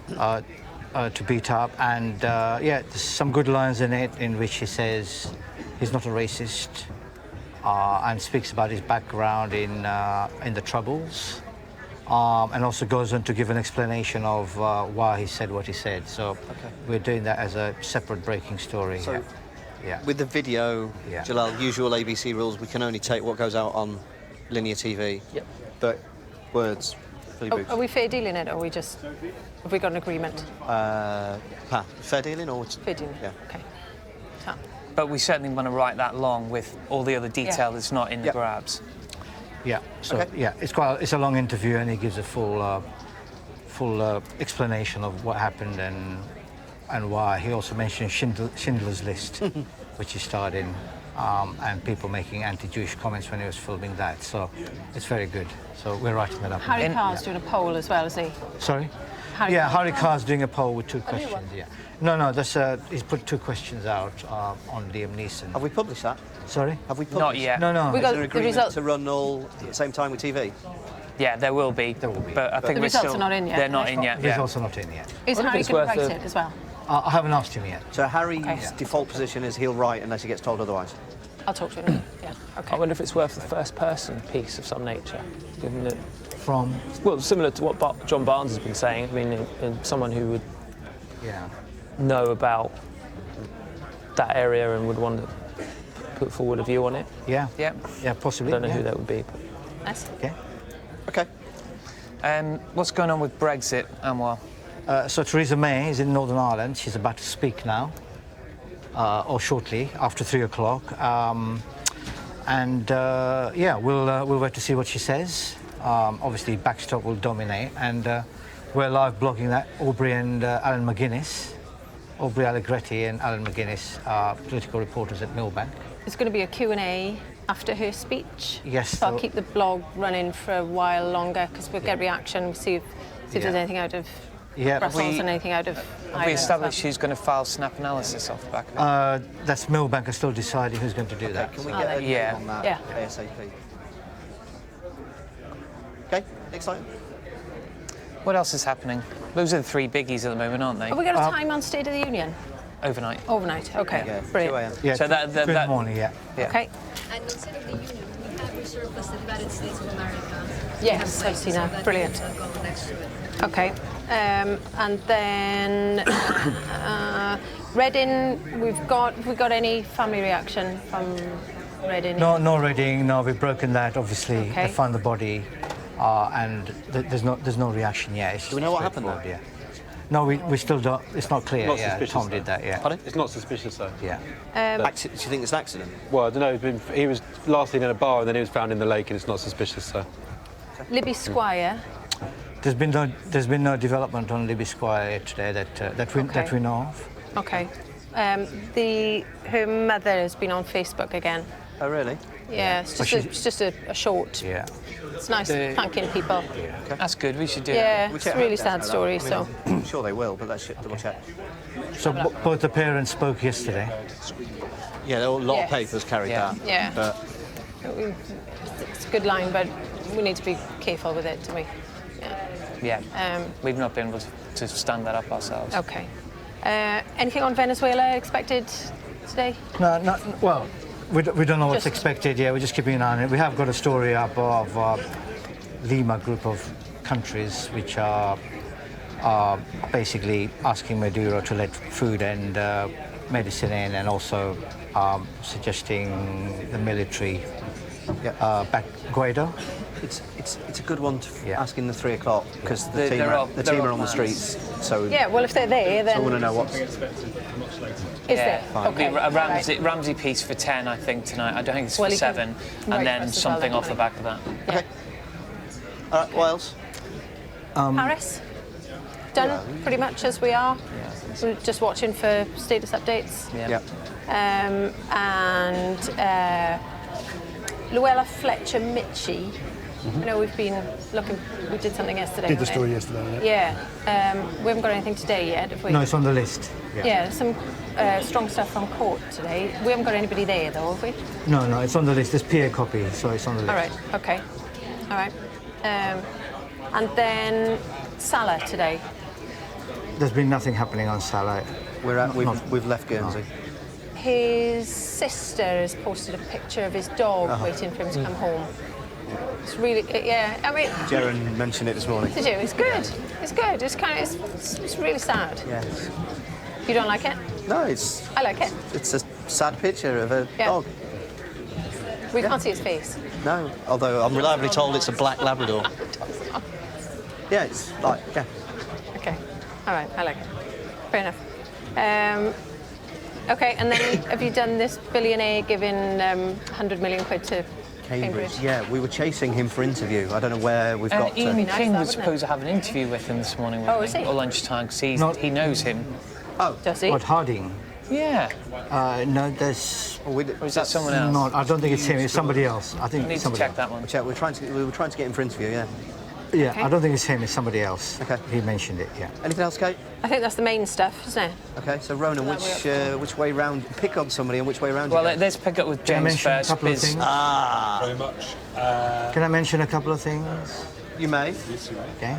to beat up. And yeah, there's some good lines in it in which he says he's not a racist and speaks about his background in the Troubles. And also goes on to give an explanation of why he said what he said. So we're doing that as a separate breaking story. So yeah. with the video, Jalal, usual ABC rules, we can only take what goes out on linear TV. Yep. But words, Are we fair dealing it, or have we got an agreement? Fair dealing or? Fair dealing. Yeah. Okay. But we certainly want to write that long with all the other detail that's not in the grabs. Yeah. So yeah, it's a long interview, and he gives a full explanation of what happened and why. He also mentioned Schindler's List, which he starred in, and people making anti-Jewish comments when he was filming that. So it's very good. So we're writing that up. Harry Carr's doing a poll as well, is he? Sorry? Harry Carr's doing a poll with 2 questions. Yeah. No, that's he's put 2 questions out on Liam Neeson. Have we published that? Sorry? Have we published? Not yet. No. Is there an agreement to run all at the same time with TV? Yeah, there will be. But I think The results are not in yet. They're not in yet. The results are not in yet. Is Harry going to write it as well? I haven't asked him yet. So Harry's default position is he'll write unless he gets told otherwise. I'll talk to him. Yeah. Okay. I wonder if it's worth the first-person piece of some nature, given that. From? Well, similar to what John Barnes has been saying. I mean, in someone who would know about that area and would want to put forward a view on it. Yeah. Yeah. Yeah, possibly. I don't know who that would be. Nice. Okay. Okay. What's going on with Brexit, Anwar? So Theresa May is in Northern Ireland. She's about to speak now, or shortly after 3 o'clock. Yeah, we'll wait to see what she says. Obviously, backstop will dominate, and we're live blogging that. Aubrey and Alan McGuinness, Aubrey Allegretti and Alan McGuinness are political reporters at Millbank. There's going to be a Q&A after her speech. Yes. So I'll keep the blog running for a while longer because we'll get reaction. We'll see if there's anything out of Brussels and anything out of Have we established who's going to file snap analysis off the back of it? That's Millbank are still deciding who's going to do that. Can we get a yeah. on that Yeah. ASAP? Okay, next item. What else is happening? Those are the three biggies at the moment, aren't they? Have we got a time on State of the Union? Overnight. Overnight, okay. Yeah, Brilliant. 2 a.m. Yeah, So that good morning, yeah. Okay. And instead of the Union, we have resurfaced the United States of America. Yes, I've seen that. Brilliant. Go next to it. Okay. And then Reading, have we got any family reaction from Reading? No Reading. No, we've broken that. Obviously, Okay. they found the body, and there's no reaction yet. It's Do we know what happened straightforward, there? Yeah. No, we still don't. It's not clear. Not Yeah, suspicious, Tom though. did that. Yeah. Pardon? It's not suspicious, though. Yeah. Do you think it's an accident? Well, I don't know. He was last seen in a bar, and then he was found in the lake, and it's not suspicious, so. Libby Squire. There's been no development on Libby Squire today that we know of. Okay. Her mother has been on Facebook again. Oh, really? Yeah, it's just a short. Yeah. It's nice thanking people. That's good. We should do Yeah, that. it's a really sad story. So I'm sure they will, but let's double check. So both the parents spoke yesterday. Yeah, there were a lot Yes. of papers carried that. Yeah. But it's a good line, but we need to be careful with it, do we? Yeah. We've not been able to stand that up ourselves. Okay. Anything on Venezuela expected today? No. Well, we don't know what's Just- expected. Yeah, we're just keeping an eye on it. We have got a story up of Lima group of countries which are basically asking Maduro to let food and medicine in, and also suggesting the military back Guaido. it's a good one to ask in the 3 o'clock because the team there are on the plans. streets. So Yeah, well, if they're there, then. I want to know what's. Is Yeah. there? It'll be Okay. a Ramsey piece for 10, I think, tonight. I don't think it's Well, for he can 7. write And then for us as well, something then, off the can't back of that. Okay. All right, what else? Paris? Done pretty much as we are. We're just watching for status updates. Yeah. And Luella Fletcher Mitchie. I know we've been looking, we did something yesterday. Did the on story it. yesterday, Yeah. We haven't got anything today yet, have we? No, it's on the list. Yeah, some strong stuff from court today. We haven't got anybody there though, have we? No, it's on the list. There's PA copy, so it's on the list. All right, okay. All right. And then Salah today. There's been nothing happening on Salah. We've left Guernsey. His sister has posted a picture of his dog waiting for him to come home. It's really, yeah, I mean... Jaren mentioned it this morning. Did you? It's good. It's good. It's really sad. Yes. You don't like it? No, it's I like it. a sad picture of a dog. We can't see his face. No, although I'm reliably told it's a black Labrador. Yeah, it's like, yeah. Okay. All right, I like it. Fair enough. Okay, and then have you done this billionaire giving 100 million quid to Cambridge? Yeah, we were chasing him for interview. I don't know where we've got Ian to. King was wouldn't it? supposed to have an interview with him this morning, Oh, wasn't is he? Or lunchtime, because he knows him. Oh. Does he? What, Harding? Yeah. No, there's... Or is that someone else? No, I don't think it's him. It's somebody else. I think I need it's to somebody check else. that one. We were trying to get him for interview, yeah. Yeah, Okay. I don't think it's him. It's somebody else. Okay. He mentioned it, yeah. Anything else, Kate? I think that's the main stuff, isn't it? Okay, so Ronan, which way round? Pick on somebody and which way round? Well, let's pick up with Can I James mention a first. couple of Biz. things? Very much. Can I mention a couple of things? You may. Yes, you may. Okay.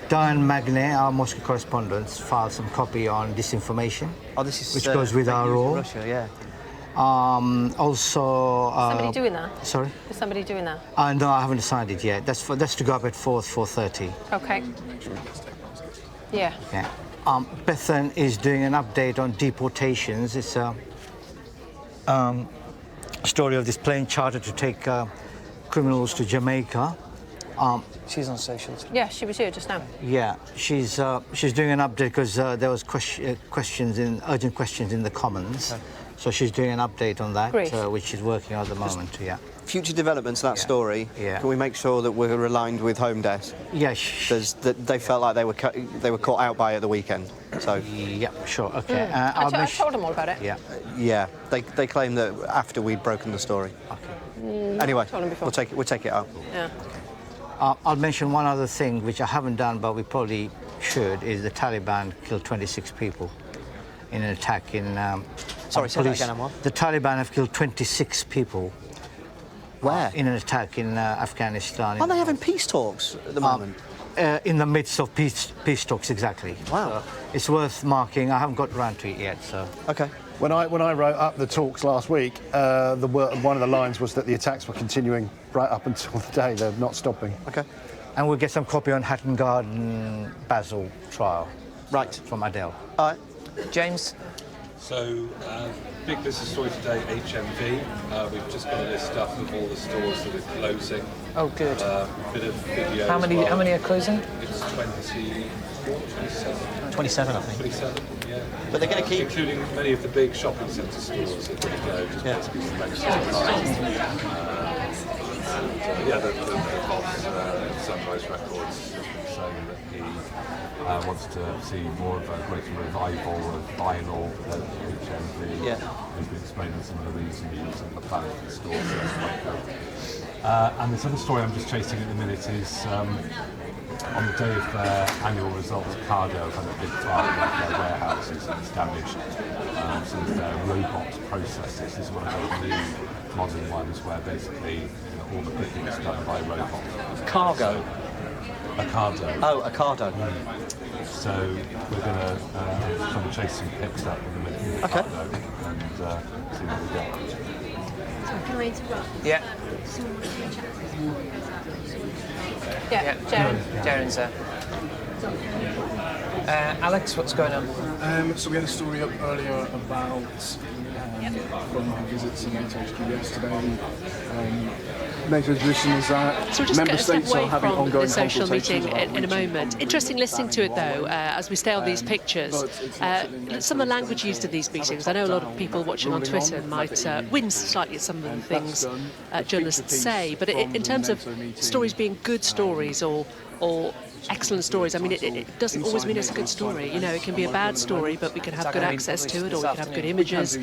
Diane Magne, our Moscow correspondent, filed some copy on disinformation. Oh, this is which goes with fake our news in role. Russia, yeah. Also. Somebody doing that? Sorry. Is somebody doing that? No, I haven't decided yet. That's to go up at 4:30. Okay. Yeah. Yeah. Bethan is doing an update on deportations. It's a story of this plane chartered to take criminals to Jamaica. She's on socials. Yeah, she was here just now. Yeah, she's doing an update because there was urgent questions in the Commons. Okay. So she's doing an update on that, Great. which she's working on at the moment. Yeah. Future developments of that story. Yeah. Can we make sure that we're aligned with Home Desk? Yeah. They felt like they were caught out by it at the weekend. So. Yeah. Sure. Okay. I told them all about it. Yeah. Yeah. They claim that after we'd broken the story. Okay. Anyway, told them before. we'll take it out. Yeah. I'll mention one other thing which I haven't done, but we probably should. Is the Taliban killed 26 people in an attack in. Sorry, say that again, Anwar. The Taliban have killed 26 people. Where? In an attack in Afghanistan. Are they having peace talks at the moment? In the midst of peace talks, exactly. Wow. So it's worth marking. I haven't got around to it yet, so. Okay. When I wrote up the talks last week, one of the lines was that the attacks were continuing right up until the day. They're not stopping. Okay. And we'll get some copy on Hatton Garden Basel trial. Right. From Adele. All right. James? So, big business story today, HMV. We've just got a list up of all the stores that are closing. Oh, good. Bit of video. How many are closing? It's 24, 27. 27, I think. 27, yeah. But they're going to keep... Including many of the big shopping centre stores are going to go, just basically for most of the time. The boss, Sunrise Records, has been saying that he wants to see more of a greater revival of vinyl at HMV. Yeah. He's been explaining some of the reasons and the plan for the stores. So that's quite good. And this other story I'm just chasing at the minute is on the day of their annual results, Cargo have had a big fire in one of their warehouses and it's damaged some of their robot processes. This is one of those new modern ones where basically all the picking is done by robot. Cargo? Ocado. Oh, Ocado. So we're going to try and chase some pics up in a minute in the Ocado and see what we get. Can I interrupt? Yeah. Yeah, Jaren. Jaren's there. Alex, what's going on? So we had a story up earlier about from our visits in HQ yesterday. Major position is that So we're just member going to step states are away having from ongoing the social consultations meeting about in a moment. Interesting listening to it though, as we stay on these pictures. Some of the language used in these meetings. I know a lot of people watching on Twitter might wince slightly at some of the things journalists say, but in terms of stories being good stories or excellent stories, I mean, it doesn't always mean it's a good story. You know, it can be a bad story, but we can have good access to it, or we can have good images,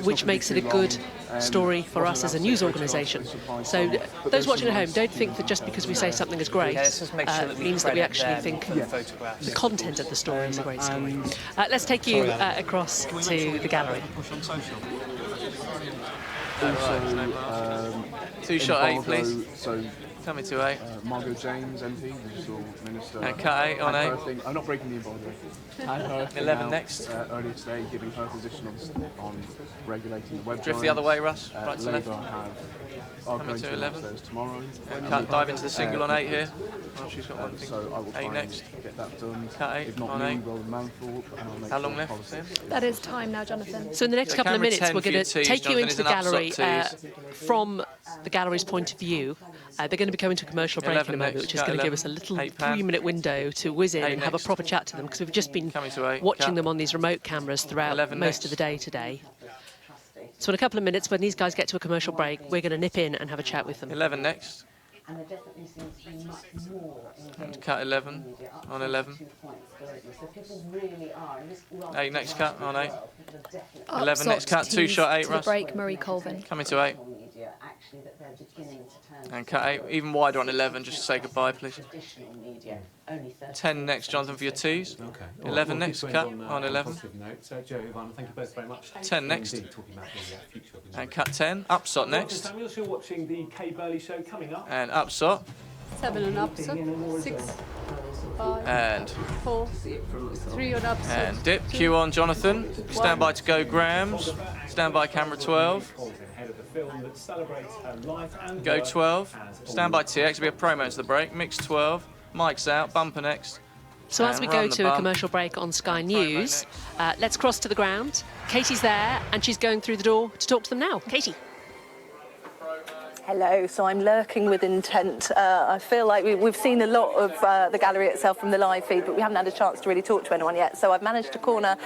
which makes it a good story for us as a news organisation. So those watching at home, don't think that just because we say something is great means that we actually think the content of the story is a great story. Let's take you across to the gallery. Two shot 8, please. So coming to 8. Margot James, MP, Digital Minister. And cut 8 on 8. I'm not breaking the involuntary. 11 next. Earlier today, giving her position on regulating the web. Drift the other way, Russ. Right to left. Coming to 11. Tomorrow. And cut, dive into the single on 8 here. Oh, she's got one thing. So I will 8 next. Get that done. Cut 8 on 8. How long left? That is time now, Jonathan. So in the next couple of minutes, we're going to take you into the gallery from the gallery's point of view. They're going to be coming to a commercial break in a moment, which is going to give us a little 3-minute window to whiz in and have a proper chat to them, because we've just been watching them on these remote cameras throughout most of the day today. So in a couple of minutes, when these guys get to a commercial break, we're going to nip in and have a chat with them. 11 next. And cut 11 on 11. 8 next cut on 8. 11 next cut, 2 shot 8, Russ. Break, Murray Colvin. Coming to 8. And cut 8, even wider on 11, just to say goodbye, please. 10 next, Jonathan, for your tees. Okay. 11 next, cut on 11. Joe, Ivan, thank you both very much. 10 next. And cut 10, upsot next. You're watching the Kay Burley show coming up. And upsot. 7 on upset, 6, 5, and 4, 3 on upset. And dip, Q on Jonathan. Stand by to go grams. Stand by camera 12. Go 12. Stand by TX, will be a promo into the break. Mix 12. Mic's out, bumper next. So as we go to a commercial break on Sky News, let's cross to the ground. Katie's there, and she's going through the door to talk to them now. Katie. Hello, so I'm lurking with intent. I feel like we've seen a lot of the gallery itself from the live feed, but we haven't had a chance to really talk to anyone yet. So I've managed to corner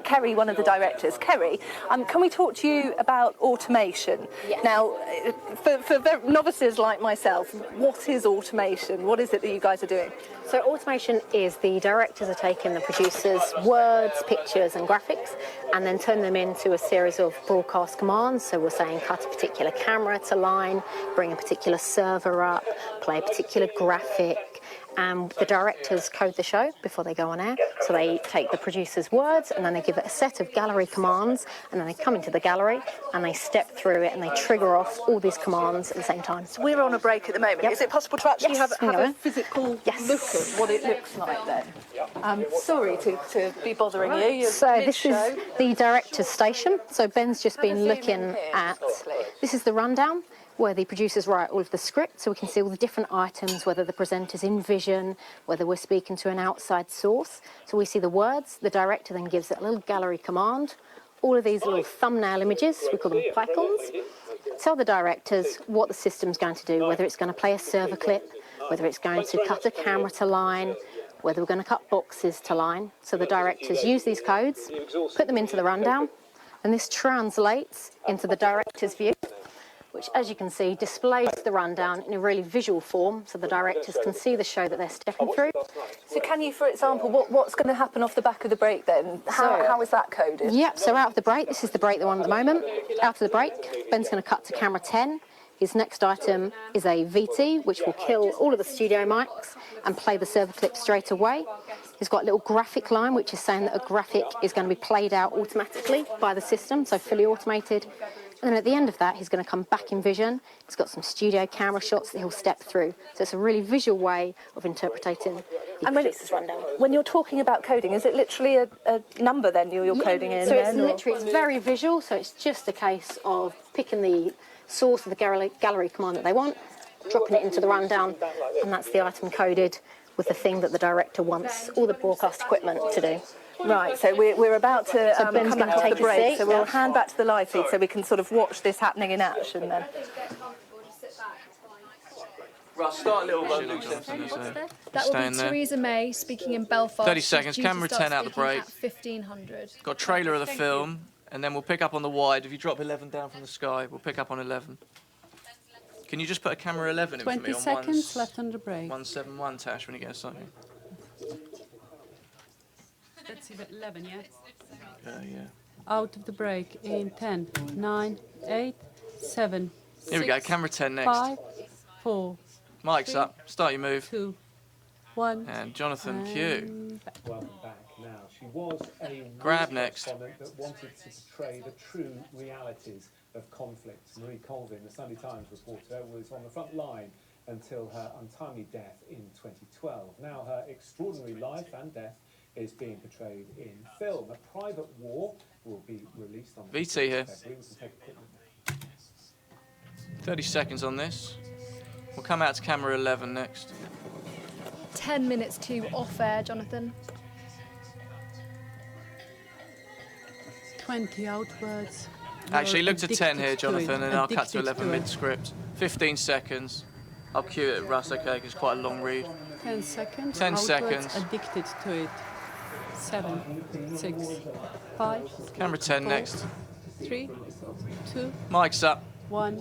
Kerry, one of the directors. Kerry, can we talk to you about automation? Yes. Now, for novices like myself, what is automation? What is it that you guys are doing? So automation is the directors are taking the producers' words, pictures and graphics and then turn them into a series of broadcast commands. So we're saying cut a particular camera to line, bring a particular server up, play a particular graphic, and the directors code the show before they go on air. So they take the producer's words and then they give it a set of gallery commands, and then they come into the gallery and they step through it and they trigger off all these commands at the same time. So we're on a break at the moment. Yep. Is it possible to actually Yes, have a physical look at what it looks like then? Sorry to be bothering you. You're So this is mid-show. the director's station. So Ben's just been looking at, this is the rundown where the producers write all of the script, so we can see all the different items, whether the presenter's in vision, whether we're speaking to an outside source. So we see the words, the director then gives it a little gallery command. All of these little thumbnail images, we call them icons, tell the directors what the system's going to do, whether it's going to play a server clip, whether it's going to cut a camera to line, whether we're going to cut boxes to line. So the directors use these codes, put them into the rundown, and this translates into the director's view, which, as you can see, displays the rundown in a really visual form, so the directors can see the show that they're stepping through. So can you, for example, what's going to happen off the back of the break then? How is that coded? Yep, so out of the break, this is the break they're on at the moment. Out of the break, Ben's going to cut to camera 10. His next item is a VT, which will kill all of the studio mics and play the server clip straight away. He's got a little graphic line, which is saying that a graphic is going to be played out automatically by the system, so fully automated. And then at the end of that, he's going to come back in vision. He's got some studio camera shots that he'll step through. So it's a really visual way of interpreting the producer's rundown. When you're talking about coding, is it literally a number then you're coding in? So it's very visual, so it's just a case of picking the source of the gallery command that they want, dropping it into the rundown, and that's the item coded with the thing that the director wants all the broadcast equipment to do. Right, so we're about to So Ben's come gonna back off take the a break, seat, so we'll yeah. hand back to the live feed so we can sort of watch this happening in action then. Right, start a little bit. That will be Theresa May speaking in Belfast. 30 She's seconds, due to camera start 10 out the speaking break. at 1500. Got a trailer of the film, and then we'll pick up on the wide. If you drop 11 down from the sky, we'll pick up on 11. Can you just put a camera 11 in for me 20 on seconds left on the break. 171, Tash, when you get a second? Let's see, 11, yeah? Yeah. Out of the break in 10, 9, 8, 7, Here we go, 6, camera 10 next. 5, 4, Mike's 3, up, start your move. 2, 1. And Jonathan Q. Welcome back. Now, she was a Grab war next. correspondent that wanted to portray the true realities of conflict. Marie Colvin, the Sunday Times reporter, was on the front line until her untimely death in 2012. Now her extraordinary life and death is being portrayed in film. A Private War will be released on VT here. February. We can take a quick look. 30 seconds on this. We'll come out to camera 11 next. 10 minutes to off air, Jonathan. 20 outwards. Actually, look to 10 here, Addicted to it, Jonathan, and I'll cut to addicted 11 to it. mid-script. 15 seconds. I'll cue it, Russ, okay, because it's quite a long read. 10 seconds. 10 outwards, seconds. Addicted to it. 7, 6, 5. Camera 10 4, next. 3, 2, Mike's up. 1.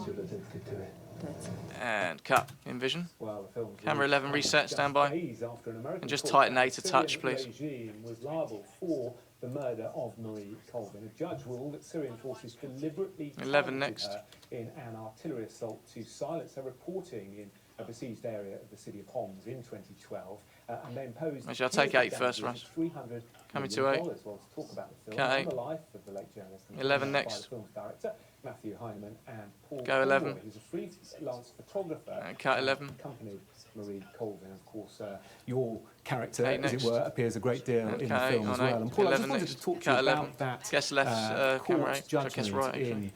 That's it. And cut in vision. Well, the film's Camera 11 reset, stand by. days after an American And just court tighten A to Syrian touch, please. regime was liable for the murder of Marie Colvin. A judge ruled that Syrian forces deliberately 11 targeted next. her in an artillery assault to silence her reporting in a besieged area of the city of Homs in 2012, and they imposed. Actually, I'll take 8 first, Russ. $300 Coming to million. 8. Well, to talk about the film Cut and 8. the life of the late journalist and 11 by next. the film's director Matthew Heineman and Paul Go 11. Gilroy, who's a freelance photographer. And cut 11. Accompanied Marie Colvin, of course. Your character, Eight as next. it were, appears a great deal And in cut the 8 film on as well. 8. And Paul, I just 11 wanted next. to talk to Cut you 11. about that Guess left, camera court 8. So I guess judgment right, actually. in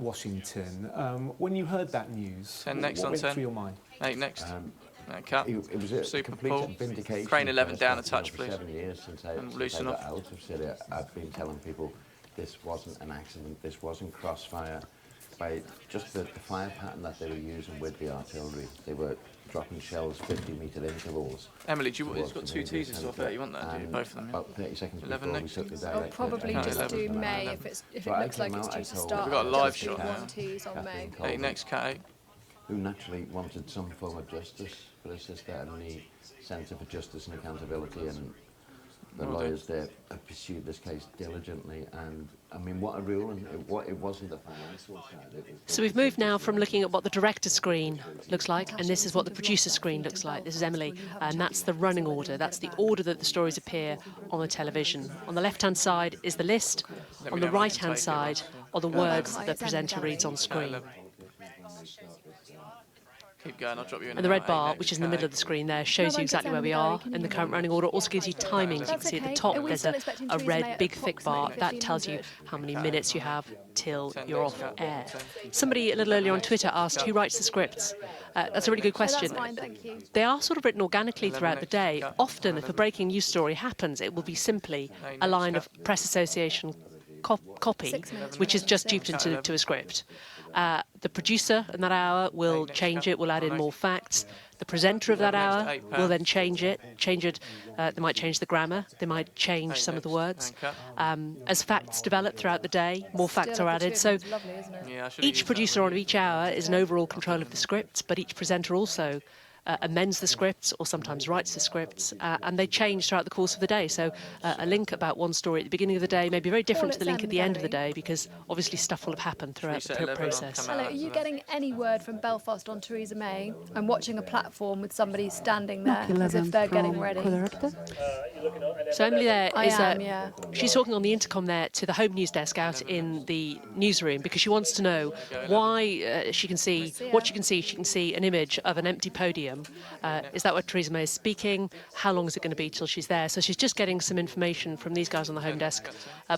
Washington. When you heard that news, 10 next what on went 10. through your mind? 8 next. And cut. It was a Super complete pull. vindication. Crane 11 for down a us, touch, for please. 7 years since I And loosen got up. out of Syria, I've been telling people this wasn't an accident, this wasn't crossfire. by just the fire pattern that they were using with the artillery. They were dropping shells 50-metre intervals. Emily, it's got 2 teasers off there. You want that, do you? Both of them. About 30 seconds 11 before next. we took the I'll probably just do May if it looks like it's due to start. We've got a live just do shot. one tease on May. 8 next, cat 8. Who naturally wanted some form of justice for his sister and the Centre for Justice and Accountability, and the lawyers there have pursued this case diligently. And I mean, what a ruling! It wasn't the financial side. So we've moved now from looking at what the director's screen looks like, and this is what the producer's screen looks like. This is Emily, and that's the running order. That's the order that the stories appear on the television. On the left-hand side is the list. On the right-hand side are the words that the presenter reads on screen. Keep going, I'll drop you in. And the red bar, which is in the middle of the screen there, shows you exactly where we are in the current running order. Also gives you timings. You can see at the top there's a red big thick bar. That tells you how many minutes you have till you're off air. Somebody a little earlier on Twitter asked who writes the scripts. That's a really good question. They are sort of written organically throughout the day. Often, if a breaking news story happens, it will be simply a line of press association copy, which is just duped into a script. The producer in that hour will change it, will add in more facts. The presenter of that hour will then change it. They might change the grammar. They might change some of the words. As facts develop throughout the day, more facts are added. So each producer on each hour is in overall control of the script, but each presenter also amends the scripts or sometimes writes the scripts, and they change throughout the course of the day. So a link about one story at the beginning of the day may be very different to the link at the end of the day, because obviously stuff will have happened throughout the process. Hello, are you getting any word from Belfast on Theresa May? I'm watching a platform with somebody standing there as if they're getting ready. So Emily there yeah. She's talking on the intercom there to the home news desk out in the newsroom, because she wants to know why she can see what she can see. She can see an image of an empty podium. Is that what Theresa May is speaking? How long is it going to be till she's there? So she's just getting some information from these guys on the home desk.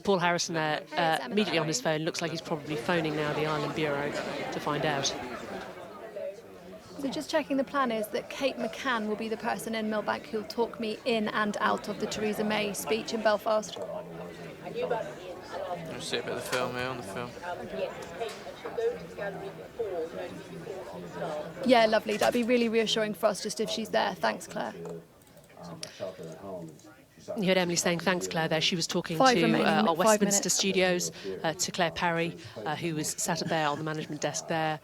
Paul Harrison there immediately on his phone. Looks like he's probably phoning now the Ireland Bureau to find out. So just checking, the plan is that Kate McCann will be the person in Millbank who'll talk me in and out of the Theresa May speech in Belfast. Let's see a bit of the film here on the film. Yeah, lovely. That'd be really reassuring for us just if she's there. Thanks, Claire. You heard Emily saying thanks, Claire, there. She was talking to our Westminster studios, to Claire Parry, who was sat up there on the management desk there,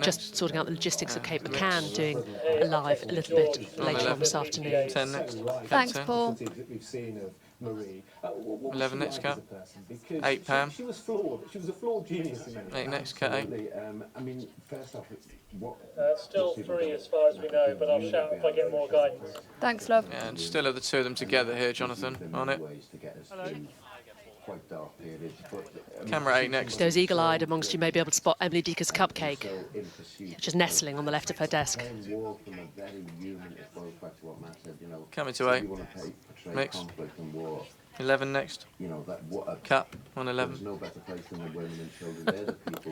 just sorting out the logistics of Kate McCann doing a live a little bit later on this afternoon. 10 next. Thanks, Paul. 11 next, Cat. 8 Pam. She was flawed. She was a flawed genius in many 8 next, Cat 8. I mean, first off, still 3 as far as we know, but I'll shout if I get more guidance. Thanks, love. Yeah, and still have the two of them together here, Jonathan, on it. Hello. Camera 8 next. Those eagle-eyed amongst you may be able to spot Emily Deaker's cupcake, just nestling on the left of her desk. Coming to 8. Mix. 11 next. Cap on 11. 8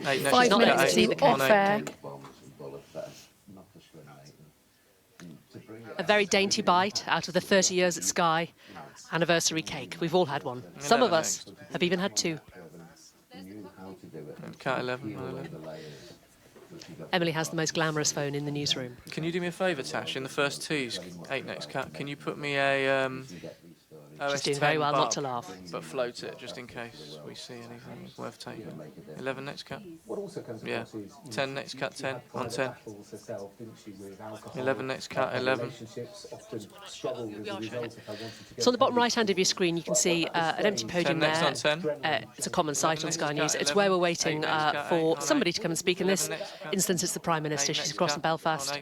next. 5 minutes to off air. A very dainty bite out of the 30 years at Sky anniversary cake. We've all had one. Some of us have even had 2. Cat 11 on 11. Emily has the most glamorous phone in the newsroom. Can you do me a favour, Tash? In the first tease, 8 next, Cat, can you put me a She's doing very well not to laugh. But float it just in case we see anything worth taking. 11 next, Cat. Yeah. 10 next, Cat 10 on 10. 11 next, Cat 11. So on the bottom right hand of your screen you can see an empty podium 10 next there. on 10. It's a common sight on Sky News. It's where we're waiting for somebody to come and speak. In this instance it's the Prime Minister. She's across from Belfast.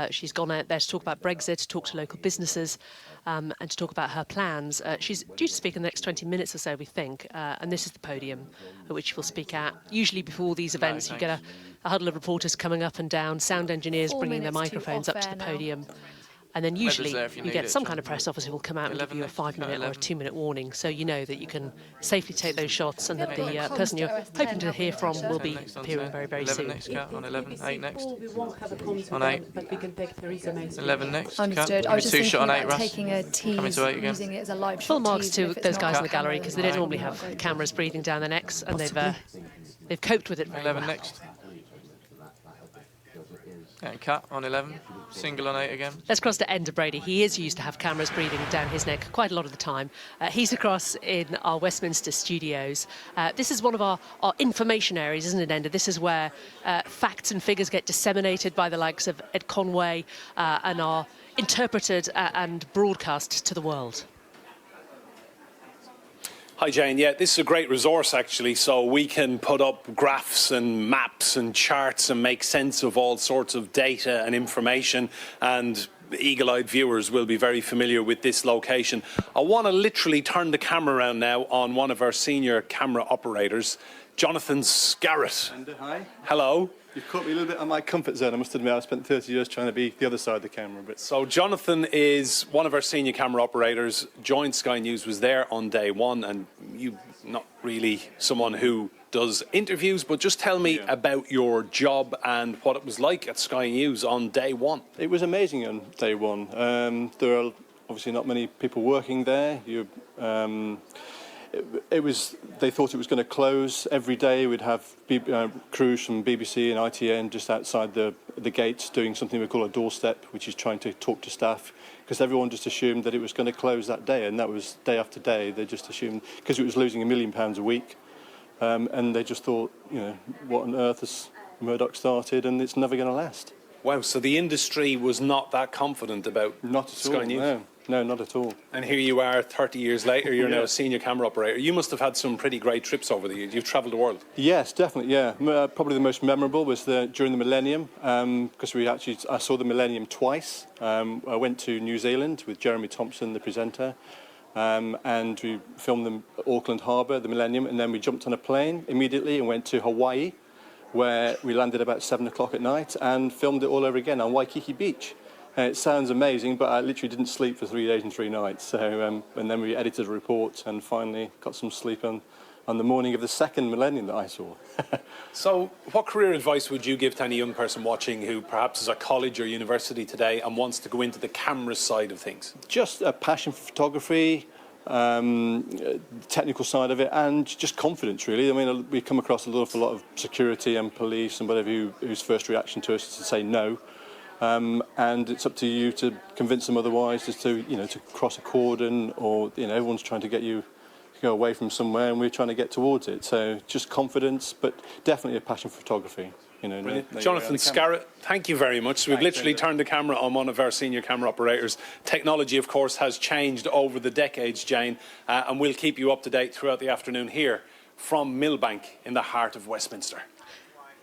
She's gone out there to talk about Brexit, to talk to local businesses, and to talk about her plans. She's due to speak in the next 20 minutes or so, we think, and this is the podium at which she will speak at. Usually before these events you get a huddle of reporters coming up and down, sound engineers bringing their microphones up to the podium. And then usually you get some kind of press officer who will come out and give you a 5-minute or a 2-minute warning, so you know that you can safely take those shots and that the person you're hoping to hear from will be appearing very, very soon. 11 next, Cat, on 11. 8 next. We won't have a comms On 8. but we can take Theresa May's. 11 next, Understood. Cat. I was just 2 shot on thinking 8, about Russ. taking a tease, using it as a live shot. Full marks tease, to if it's those not guys on in the gallery, because they don't normally have cameras breathing down their necks, and they've coped with it very 11 well. next. And cut on 11, single on 8 again. Let's cross to Ender Brady. He is used to have cameras breathing down his neck quite a lot of the time. He's across in our Westminster studios. This is one of our information areas, isn't it, Ender? This is where facts and figures get disseminated by the likes of Ed Conway and are interpreted and broadcast to the world. Hi Jane, yeah, this is a great resource actually, so we can put up graphs and maps and charts and make sense of all sorts of data and information, and eagle-eyed viewers will be very familiar with this location. I want to literally turn the camera around now on one of our senior camera operators, Jonathan Scarrett. Hi. Hello. You've caught me a little bit on my comfort zone. I must admit, I spent 30 years trying to be the other side of the camera. But so Jonathan is one of our senior camera operators, joined Sky News, was there on day one, and you not really someone who does interviews, but just tell me about your job and what it was like at Sky News on day one. It was amazing on day one. There are obviously not many people working there. They thought it was going to close every day. We'd have crews from BBC and ITN just outside the gates doing something we call a doorstep, which is trying to talk to staff, because everyone just assumed that it was going to close that day, and that was day after day. They just assumed, because it was losing £1 million a week, and they just thought, you know, what on earth has Murdoch started, and it's never going to last. Wow, so the industry was not that confident about Sky News? No, not at all. And here you are 30 years later, you're now a senior camera operator. You must have had some pretty great trips over the years. You've travelled the world. Yes, definitely, yeah. Probably the most memorable was during the Millennium, because I saw the Millennium twice. I went to New Zealand with Jeremy Thompson, the presenter, and we filmed them at Auckland Harbour, the Millennium, and then we jumped on a plane immediately and went to Hawaii, where we landed about 7 o'clock at night and filmed it all over again on Waikiki Beach. It sounds amazing, but I literally didn't sleep for 3 days and 3 nights. So, and then we edited a report and finally got some sleep on the morning of the second Millennium that I saw. So what career advice would you give to any young person watching who perhaps is at college or university today and wants to go into the camera side of things? Just a passion for photography, technical side of it, and just confidence, really. I mean, we come across an awful lot of security and police and whatever whose first reaction to us is to say no. And it's up to you to convince them otherwise, just to cross a cordon, or everyone's trying to get you to go away from somewhere, and we're trying to get towards it. So just confidence, but definitely a passion for photography. Jonathan Scarrett, thank you very much. So we've literally turned the camera on one of our senior camera operators. Technology, of course, has changed over the decades, Jane, and we'll keep you up to date throughout the afternoon here from Millbank in the heart of Westminster.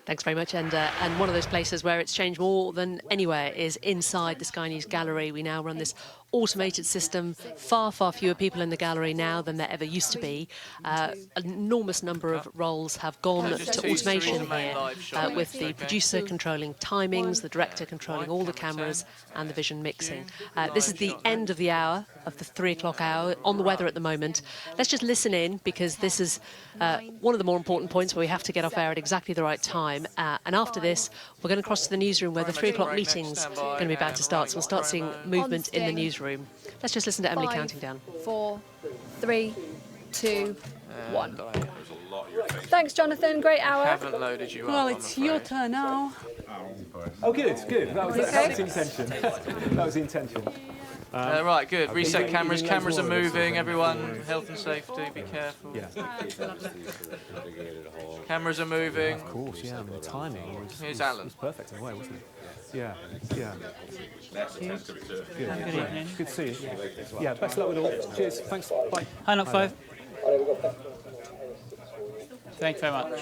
Thanks very much, and one of those places where it's changed more than anywhere is inside the Sky News gallery. We now run this automated system, far fewer people in the gallery now than there ever used to be. An enormous number of roles have gone to automation here, with the producer controlling timings, the director controlling all the cameras and the vision mixing. This is the end of the hour, of the 3 o'clock hour, on the weather at the moment. Let's just listen in, because this is one of the more important points where we have to get off air at exactly the right time. And after this, we're going to cross to the newsroom where the 3 o'clock meeting's going to be about to start. So we'll start seeing movement in the newsroom. Let's just listen to Emily counting down. 4, 3, 2, 1. Thanks, Jonathan. Great hour. Haven't loaded you up. Well, it's your turn now. Oh, good. That was the intention. That was the intention. Right, good. Reset cameras. Cameras are moving. Everyone, health and safety, be careful. Yeah. Cameras are moving. Of course, yeah. The timing Here's Alan. was perfect in a way, wasn't it? Yeah. Good evening. Good to see you. Yeah, best of luck with all. Cheers. Thanks. Bye. Hi, Knock 5. Thank you very much.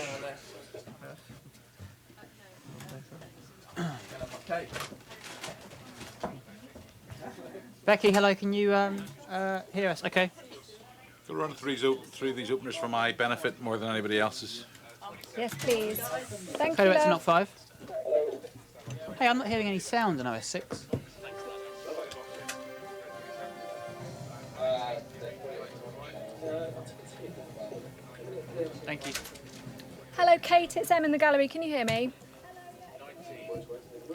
Becky, hello, can you hear us? Okay. I'll run through these openers for my benefit more than anybody else's. Yes, please. Thank Okay, you. back to Knock 5. Hey, I'm not hearing any sound on OS 6. Thank you. Hello, Kate. It's Em in the gallery. Can you hear me?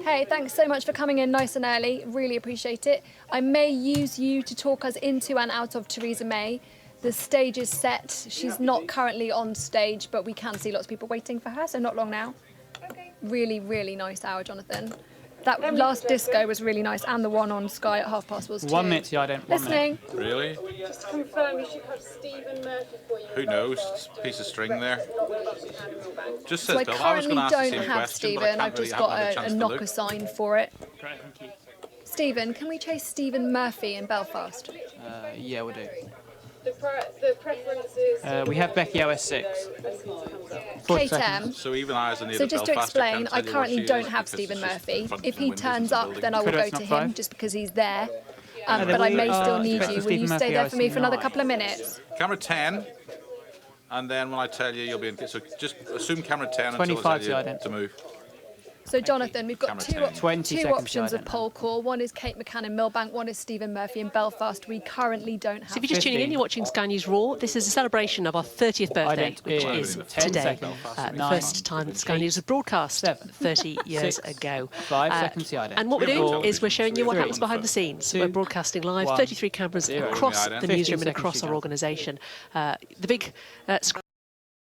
Hey, thanks so much for coming in nice and early. Really appreciate it. I may use you to talk us into and out of Theresa May. The stage is set. She's not currently on stage, but we can see lots of people waiting for her, so not long now. Really, really nice hour, Jonathan. That last disco was really nice, and the one on Sky at 1:30 was too. 1 minute to the ident. 1 minute. Listening. Really? Just to confirm, you should have Stephen Murphy for you. Who knows? Piece of string there. Just So says I Bill. I was currently going to ask the don't same have question, Stephen. but I I've can't just really got have a chance to knocker look. sign for it. Great, thank you. Stephen, can we chase Stephen Murphy in Belfast? Yeah, we'll do. The preference is... We have Becky OS6. Kate M. So even I, as a So native just to Belfaster, explain, can't I tell you what currently she don't is have because Stephen it's just Murphy. front If and he windows turns and up, building. then I will Could go I to not him five? just because he's there. then But I we may are still need expecting you. Will you Stephen stay Murphy there for me for another OS9. couple of minutes? Camera 10, and then when I tell you, you'll be in. So just assume camera 10 until 25 I to tell you ident. to move. So Jonathan, we've got Camera two 10. 20 two seconds options to of poll call. One is Kate McCann in Millbank, one is Stephen Murphy in Belfast. We currently don't have. So if you're just tuning in, you're watching Sky News Raw. This is a celebration of our 30th birthday, Ident which is is 10 today. seconds. The 9, first time that Sky News was broadcast 7, 30 years 6, ago. 5 seconds to ident. And what we're doing is we're showing you what 3, happens behind the scenes. 2, We're broadcasting live, 1, 33 cameras 0. across the 15 newsroom and seconds across to our go. organisation. The big screen